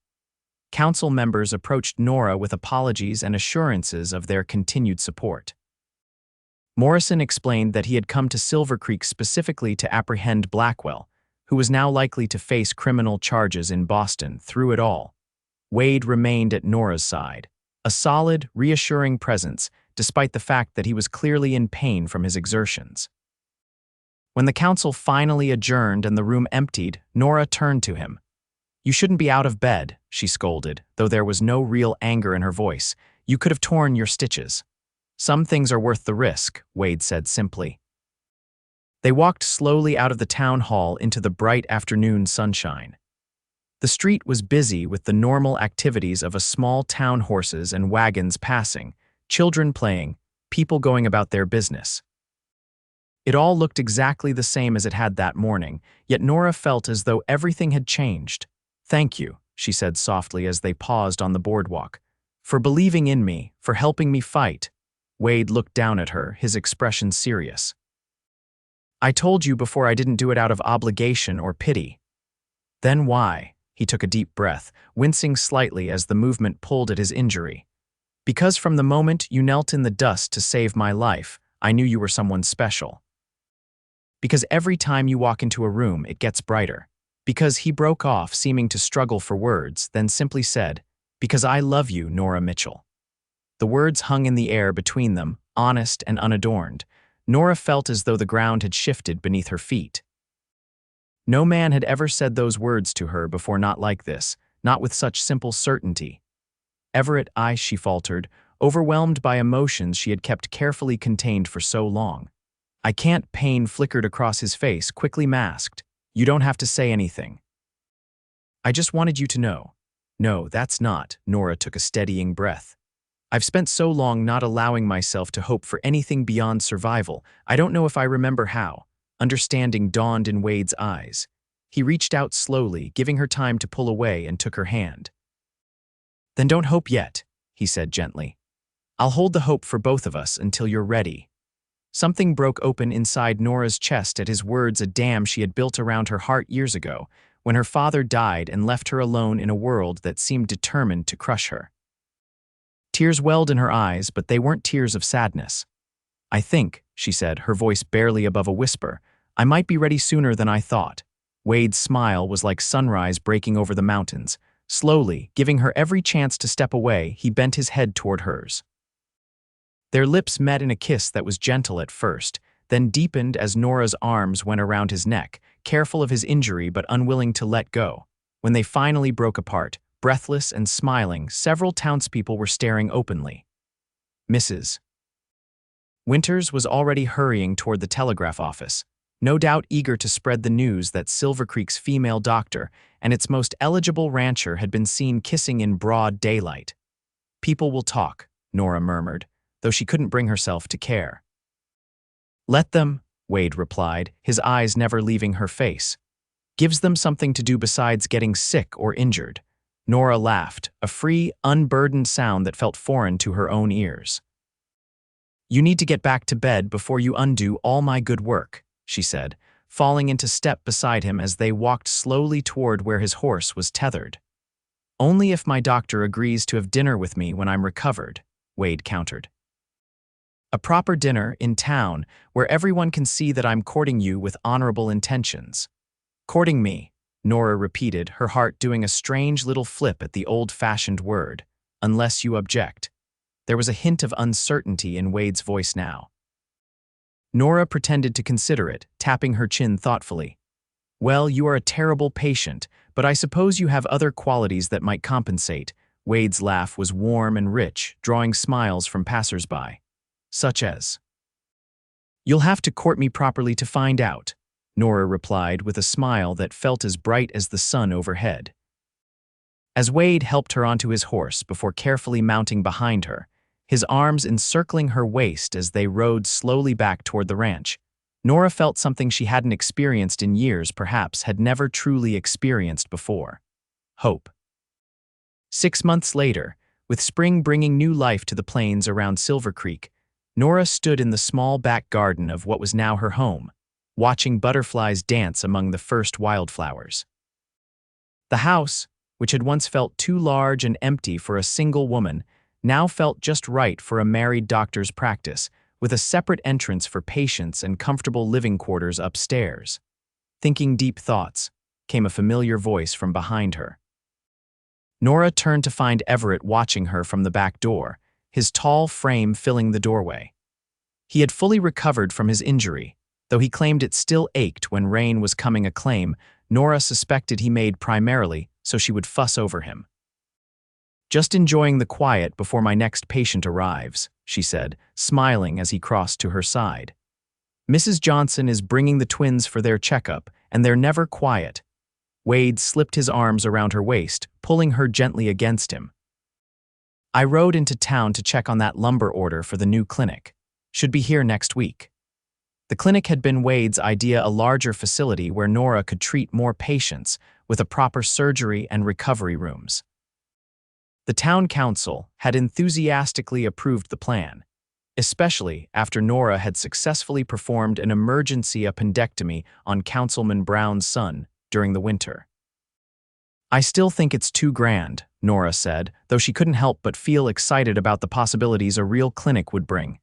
Council members approached Nora with apologies and assurances of their continued support. Morrison explained that he had come to Silvercreek specifically to apprehend Blackwell, who was now likely to face criminal charges in Boston. Through it all, Wade remained at Nora's side, a solid, reassuring presence, despite the fact that he was clearly in pain from his exertions. When the council finally adjourned and the room emptied, Nora turned to him. "You shouldn't be out of bed," she scolded, though there was no real anger in her voice. "You could have torn your stitches." "Some things are worth the risk," Wade said simply. They walked slowly out of the town hall into the bright afternoon sunshine. The street was busy with the normal activities of a small town, horses and wagons passing, children playing, people going about their business. It all looked exactly the same as it had that morning, yet Nora felt as though everything had changed. "Thank you," she said softly as they paused on the boardwalk, "for believing in me, for helping me fight." Wade looked down at her, his expression serious. "I told you before I didn't do it out of obligation or pity." "Then why?" He took a deep breath, wincing slightly as the movement pulled at his injury. "Because from the moment you knelt in the dust to save my life, I knew you were someone special. Because every time you walk into a room, it gets brighter. Because," he broke off, seeming to struggle for words, then simply said, "because I love you, Nora Mitchell." The words hung in the air between them, honest and unadorned. Nora felt as though the ground had shifted beneath her feet. No man had ever said those words to her before, not like this, not with such simple certainty. "Everett, she faltered, overwhelmed by emotions she had kept carefully contained for so long. "I can't." Pain flickered across his face, quickly masked. "You don't have to say anything. I just wanted you to know." "No, that's not." Nora took a steadying breath. "I've spent so long not allowing myself to hope for anything beyond survival. I don't know if I remember how." Understanding dawned in Wade's eyes. He reached out slowly, giving her time to pull away, and took her hand. "Then don't hope yet," he said gently. "I'll hold the hope for both of us until you're ready." Something broke open inside Nora's chest at his words, a dam she had built around her heart years ago, when her father died and left her alone in a world that seemed determined to crush her. Tears welled in her eyes, but they weren't tears of sadness. "I think," she said, her voice barely above a whisper, "I might be ready sooner than I thought." Wade's smile was like sunrise breaking over the mountains. Slowly, giving her every chance to step away, he bent his head toward hers. Their lips met in a kiss that was gentle at first, then deepened as Nora's arms went around his neck, careful of his injury but unwilling to let go. When they finally broke apart, breathless and smiling, several townspeople were staring openly. Mrs. Winters was already hurrying toward the telegraph office, no doubt eager to spread the news that Silvercreek's female doctor and its most eligible rancher had been seen kissing in broad daylight. "People will talk," Nora murmured, though she couldn't bring herself to care. "Let them," Wade replied, his eyes never leaving her face. "Gives them something to do besides getting sick or injured." Nora laughed, a free, unburdened sound that felt foreign to her own ears. "You need to get back to bed before you undo all my good work," she said, falling into step beside him as they walked slowly toward where his horse was tethered. "Only if my doctor agrees to have dinner with me when I'm recovered," Wade countered. "A proper dinner in town where everyone can see that I'm courting you with honorable intentions." "Courting me," Nora repeated, her heart doing a strange little flip at the old-fashioned word, "unless you object." There was a hint of uncertainty in Wade's voice now. Nora pretended to consider it, tapping her chin thoughtfully. "Well, you are a terrible patient, but I suppose you have other qualities that might compensate." Wade's laugh was warm and rich, drawing smiles from passers-by. "Such as?" "You'll have to court me properly to find out," Nora replied with a smile that felt as bright as the sun overhead. As Wade helped her onto his horse before carefully mounting behind her, his arms encircling her waist as they rode slowly back toward the ranch, Nora felt something she hadn't experienced in years, perhaps had never truly experienced before. Hope. 6 months later, with spring bringing new life to the plains around Silvercreek, Nora stood in the small back garden of what was now her home, watching butterflies dance among the first wildflowers. The house, which had once felt too large and empty for a single woman, now felt just right for a married doctor's practice, with a separate entrance for patients and comfortable living quarters upstairs. Thinking deep thoughts, came a familiar voice from behind her. Nora turned to find Everett watching her from the back door, his tall frame filling the doorway. He had fully recovered from his injury, though he claimed it still ached when rain was coming, a claim Nora suspected he made primarily so she would fuss over him. "Just enjoying the quiet before my next patient arrives," she said, smiling as he crossed to her side. "Mrs. Johnson is bringing the twins for their checkup, and they're never quiet." Wade slipped his arms around her waist, pulling her gently against him. "I rode into town to check on that lumber order for the new clinic. Should be here next week." The clinic had been Wade's idea, a larger facility where Nora could treat more patients, with a proper surgery and recovery rooms. The town council had enthusiastically approved the plan, especially after Nora had successfully performed an emergency appendectomy on Councilman Brown's son during the winter. "I still think it's too grand," Nora said, though she couldn't help but feel excited about the possibilities a real clinic would bring.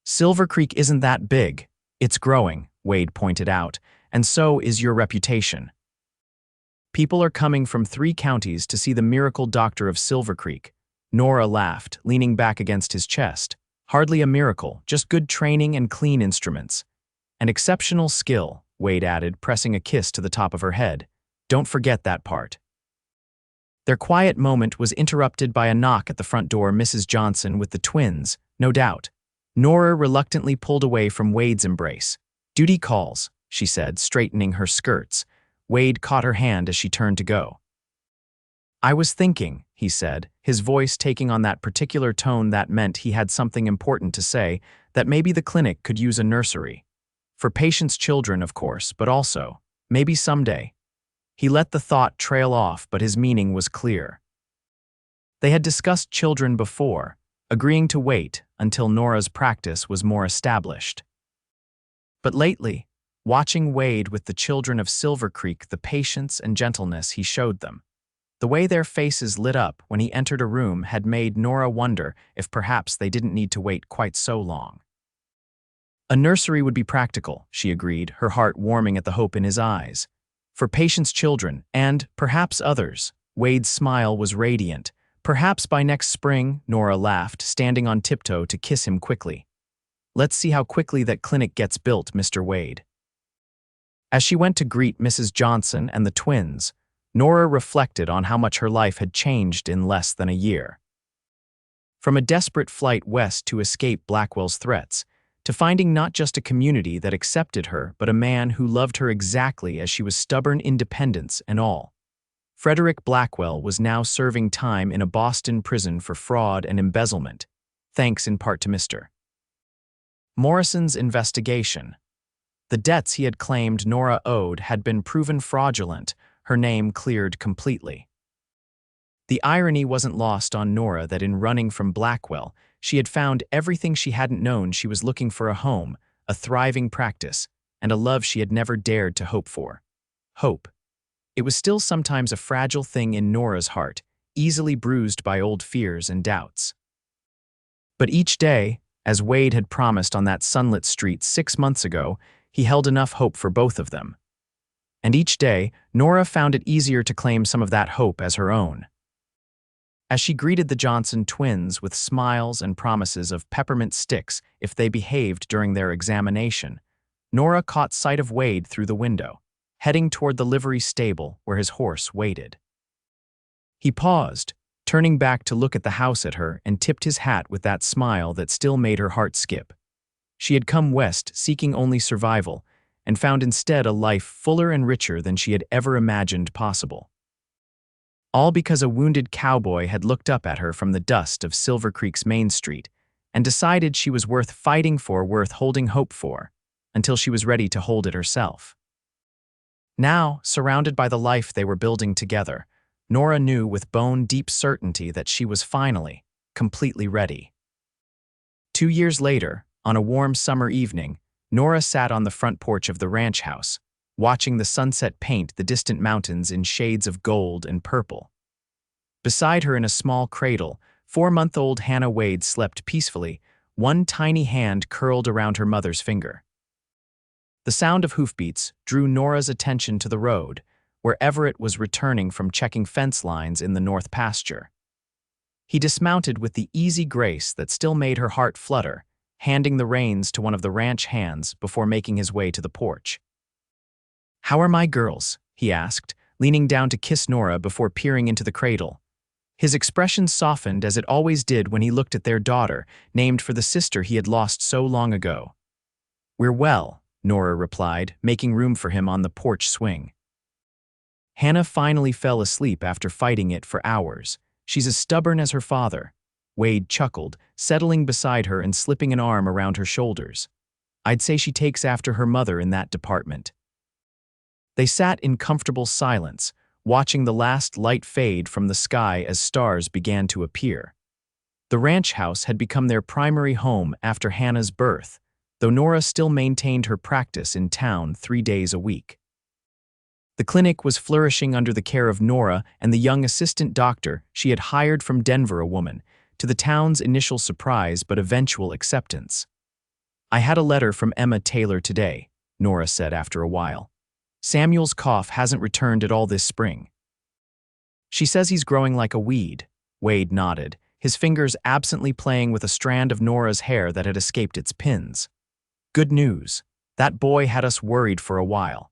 "Silvercreek isn't that big. It's growing," Wade pointed out, "and so is your reputation. People are coming from 3 counties to see the miracle doctor of Silvercreek." Nora laughed, leaning back against his chest. "Hardly a miracle, just good training and clean instruments. And exceptional skill," Wade added, pressing a kiss to the top of her head. "Don't forget that part." Their quiet moment was interrupted by a knock at the front door. Mrs. Johnson with the twins, no doubt. Nora reluctantly pulled away from Wade's embrace. "Duty calls," she said, straightening her skirts. Wade caught her hand as she turned to go. "I was thinking," he said, his voice taking on that particular tone that meant he had something important to say, "that maybe the clinic could use a nursery. For patients' children, of course, but also, maybe someday." He let the thought trail off, but his meaning was clear. They had discussed children before, agreeing to wait until Nora's practice was more established. But lately, watching Wade with the children of Silvercreek, the patience and gentleness he showed them, the way their faces lit up when he entered a room, had made Nora wonder if perhaps they didn't need to wait quite so long. A nursery would be practical, she agreed, her heart warming at the hope in his eyes. For patients' children, and perhaps others. Wade's smile was radiant, Perhaps by next spring, Nora laughed, standing on tiptoe to kiss him quickly. Let's see how quickly that clinic gets built, Mr. Wade. As she went to greet Mrs. Johnson and the twins, Nora reflected on how much her life had changed in less than a year. From a desperate flight west to escape Blackwell's threats, to finding not just a community that accepted her, but a man who loved her exactly as she was, stubborn independence and all. Frederick Blackwell was now serving time in a Boston prison for fraud and embezzlement, thanks in part to Mr. Morrison's investigation. The debts he had claimed Nora owed had been proven fraudulent, her name cleared completely. The irony wasn't lost on Nora that in running from Blackwell, she had found everything she hadn't known. She was looking for a home, a thriving practice, and a love she had never dared to hope for. Hope. It was still sometimes a fragile thing in Nora's heart, easily bruised by old fears and doubts. But each day, as Wade had promised on that sunlit street 6 months ago, he held enough hope for both of them. And each day, Nora found it easier to claim some of that hope as her own. As she greeted the Johnson twins with smiles and promises of peppermint sticks if they behaved during their examination, Nora caught sight of Wade through the window, heading toward the livery stable where his horse waited. He paused, turning back to look at the house at her, and tipped his hat with that smile that still made her heart skip. She had come west seeking only survival, and found instead a life fuller and richer than she had ever imagined possible. All because a wounded cowboy had looked up at her from the dust of Silvercreek's Main Street and decided she was worth fighting for, worth holding hope for, until she was ready to hold it herself. Now, surrounded by the life they were building together, Nora knew with bone-deep certainty that she was finally, completely ready. 2 years later, on a warm summer evening, Nora sat on the front porch of the ranch house, watching the sunset paint the distant mountains in shades of gold and purple. Beside her in a small cradle, 4-month-old Hannah Wade slept peacefully, one tiny hand curled around her mother's finger. The sound of hoofbeats drew Nora's attention to the road, where Everett was returning from checking fence lines in the north pasture. He dismounted with the easy grace that still made her heart flutter, handing the reins to one of the ranch hands before making his way to the porch. "How are my girls?" he asked, leaning down to kiss Nora before peering into the cradle. His expression softened as it always did when he looked at their daughter, named for the sister he had lost so long ago. "We're well," Nora replied, making room for him on the porch swing. Hannah finally fell asleep after fighting it for hours. She's as stubborn as her father. Wade chuckled, settling beside her and slipping an arm around her shoulders. "I'd say she takes after her mother in that department." They sat in comfortable silence, watching the last light fade from the sky as stars began to appear. The ranch house had become their primary home after Hannah's birth, though Nora still maintained her practice in town 3 days a week. The clinic was flourishing under the care of Nora and the young assistant doctor she had hired from Denver, a woman, to the town's initial surprise but eventual acceptance. "I had a letter from Emma Taylor today," Nora said after a while. "Samuel's cough hasn't returned at all this spring. She says he's growing like a weed." Wade nodded, his fingers absently playing with a strand of Nora's hair that had escaped its pins. "Good news. That boy had us worried for a while.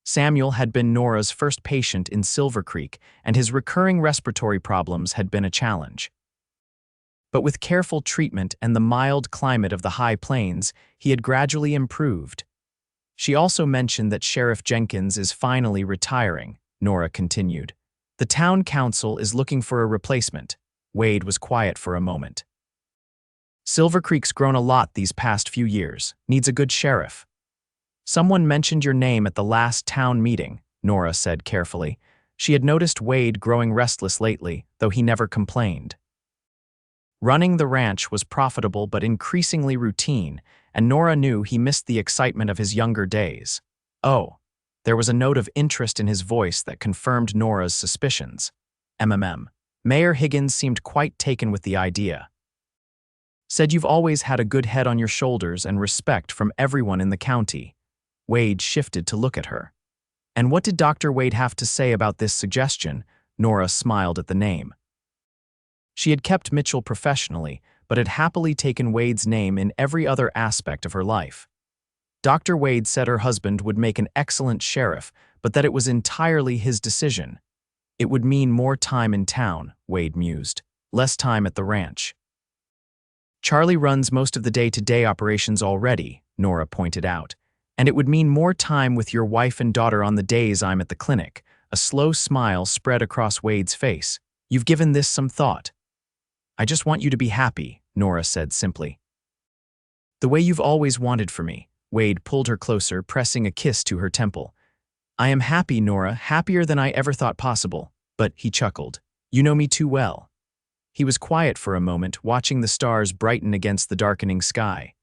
Samuel had been Nora's first patient in Silvercreek, and his recurring respiratory problems had been a challenge. But with careful treatment and the mild climate of the high plains, he had gradually improved. She also mentioned that Sheriff Jenkins is finally retiring," Nora continued. "The town council is looking for a replacement." Wade was quiet for a moment. "Silvercreek's grown a lot these past few years. Needs a good sheriff." "Someone mentioned your name at the last town meeting," Nora said carefully. She had noticed Wade growing restless lately, though he never complained. Running the ranch was profitable but increasingly routine, and Nora knew he missed the excitement of his younger days. "Oh." There was a note of interest in his voice that confirmed Nora's suspicions. Mayor Higgins seemed quite taken with the idea. "Said you've always had a good head on your shoulders and respect from everyone in the county." Wade shifted to look at her. "And what did Dr. Wade have to say about this suggestion?" Nora smiled at the name. She had kept Mitchell professionally, but had happily taken Wade's name in every other aspect of her life. Dr. Wade said her husband would make an excellent sheriff, but that it was entirely his decision. It would mean more time in town, Wade mused, less time at the ranch. Charlie runs most of the day-to-day operations already, Nora pointed out, and it would mean more time with your wife and daughter on the days I'm at the clinic. A slow smile spread across Wade's face. You've given this some thought. I just want you to be happy, Nora said simply. The way you've always wanted for me. Wade pulled her closer, pressing a kiss to her temple. I am happy, Nora, happier than I ever thought possible. But, he chuckled, you know me too well. He was quiet for a moment, watching the stars brighten against the darkening sky.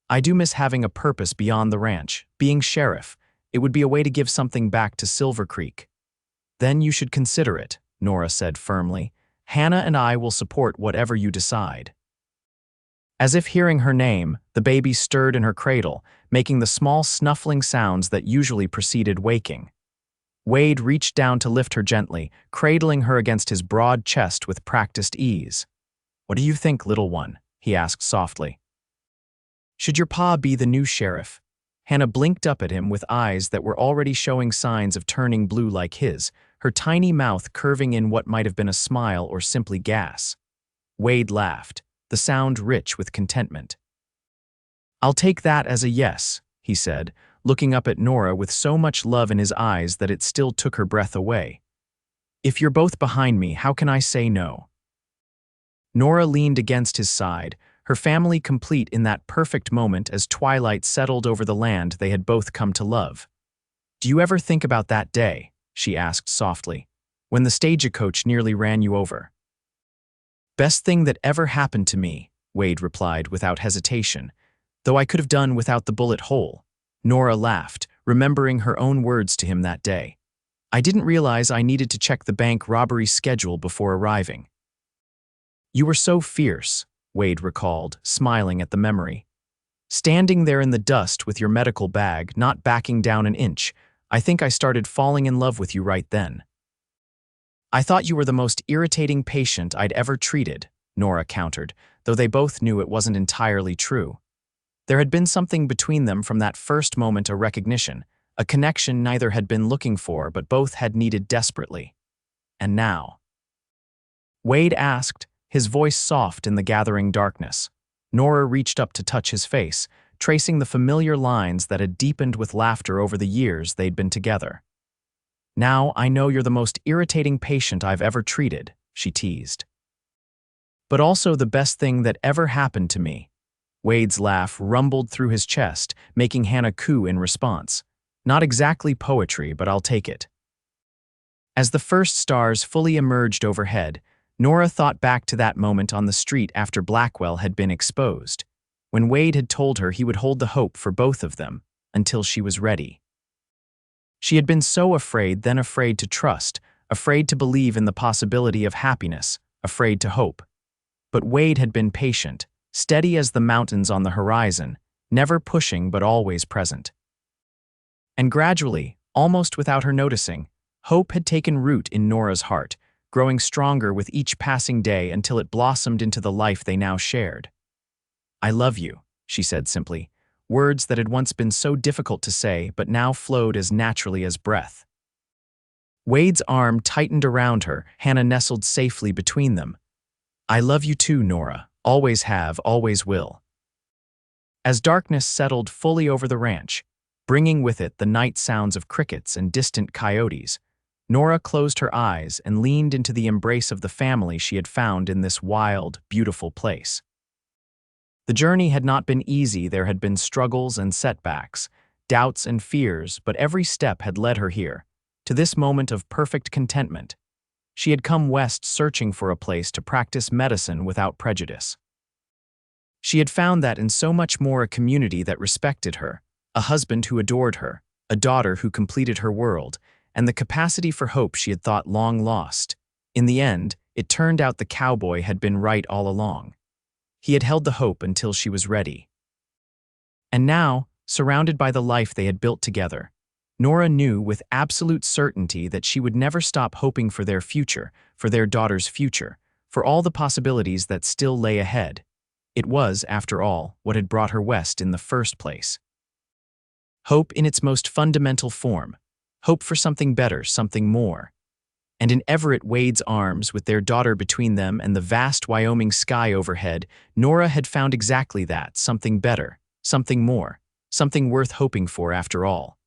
I do miss having a purpose beyond the ranch, being sheriff. It would be a way to give something back to Silvercreek. Then you should consider it, Nora said firmly. Hannah and I will support whatever you decide. As if hearing her name, the baby stirred in her cradle, making the small snuffling sounds that usually preceded waking. Wade reached down to lift her gently, cradling her against his broad chest with practiced ease. What do you think, little one? He asked softly. Should your pa be the new sheriff? Hannah blinked up at him with eyes that were already showing signs of turning blue like his, her tiny mouth curving in what might have been a smile or simply gas. Wade laughed, the sound rich with contentment. I'll take that as a yes, he said, looking up at Nora with so much love in his eyes that it still took her breath away. If you're both behind me, how can I say no? Nora leaned against his side, her family complete in that perfect moment as twilight settled over the land they had both come to love. Do you ever think about that day, she asked softly, when the stagecoach nearly ran you over? Best thing that ever happened to me, Wade replied without hesitation, though I could have done without the bullet hole. Nora laughed, remembering her own words to him that day. I didn't realize I needed to check the bank robbery schedule before arriving. You were so fierce, Wade recalled, smiling at the memory. Standing there in the dust with your medical bag, not backing down an inch, I think I started falling in love with you right then. I thought you were the most irritating patient I'd ever treated, Nora countered, though they both knew it wasn't entirely true. There had been something between them from that first moment, a recognition, a connection neither had been looking for but both had needed desperately. And now? Wade asked, his voice soft in the gathering darkness. Nora reached up to touch his face, tracing the familiar lines that had deepened with laughter over the years they'd been together. Now I know you're the most irritating patient I've ever treated, she teased. But also the best thing that ever happened to me. Wade's laugh rumbled through his chest, making Hannah coo in response. Not exactly poetry, but I'll take it. As the first stars fully emerged overhead, Nora thought back to that moment on the street after Blackwell had been exposed, when Wade had told her he would hold the hope for both of them until she was ready. She had been so afraid, then afraid to trust, afraid to believe in the possibility of happiness, afraid to hope. But Wade had been patient, steady as the mountains on the horizon, never pushing but always present. And gradually, almost without her noticing, hope had taken root in Nora's heart, growing stronger with each passing day until it blossomed into the life they now shared. I love you, she said simply, words that had once been so difficult to say but now flowed as naturally as breath. Wade's arm tightened around her, Hannah nestled safely between them. I love you too, Nora. Always have, always will. As darkness settled fully over the ranch, bringing with it the night sounds of crickets and distant coyotes, Nora closed her eyes and leaned into the embrace of the family she had found in this wild, beautiful place. The journey had not been easy. There had been struggles and setbacks, doubts and fears, but every step had led her here, to this moment of perfect contentment. She had come west searching for a place to practice medicine without prejudice. She had found that in so much more, a community that respected her, a husband who adored her, a daughter who completed her world, and the capacity for hope she had thought long lost. In the end, it turned out the cowboy had been right all along. He had held the hope until she was ready. And now, surrounded by the life they had built together, Nora knew with absolute certainty that she would never stop hoping for their future, for their daughter's future, for all the possibilities that still lay ahead. It was, after all, what had brought her west in the first place. Hope in its most fundamental form. Hope for something better, something more. And in Everett Wade's arms, with their daughter between them and the vast Wyoming sky overhead, Nora had found exactly that, something better, something more, something worth hoping for after all.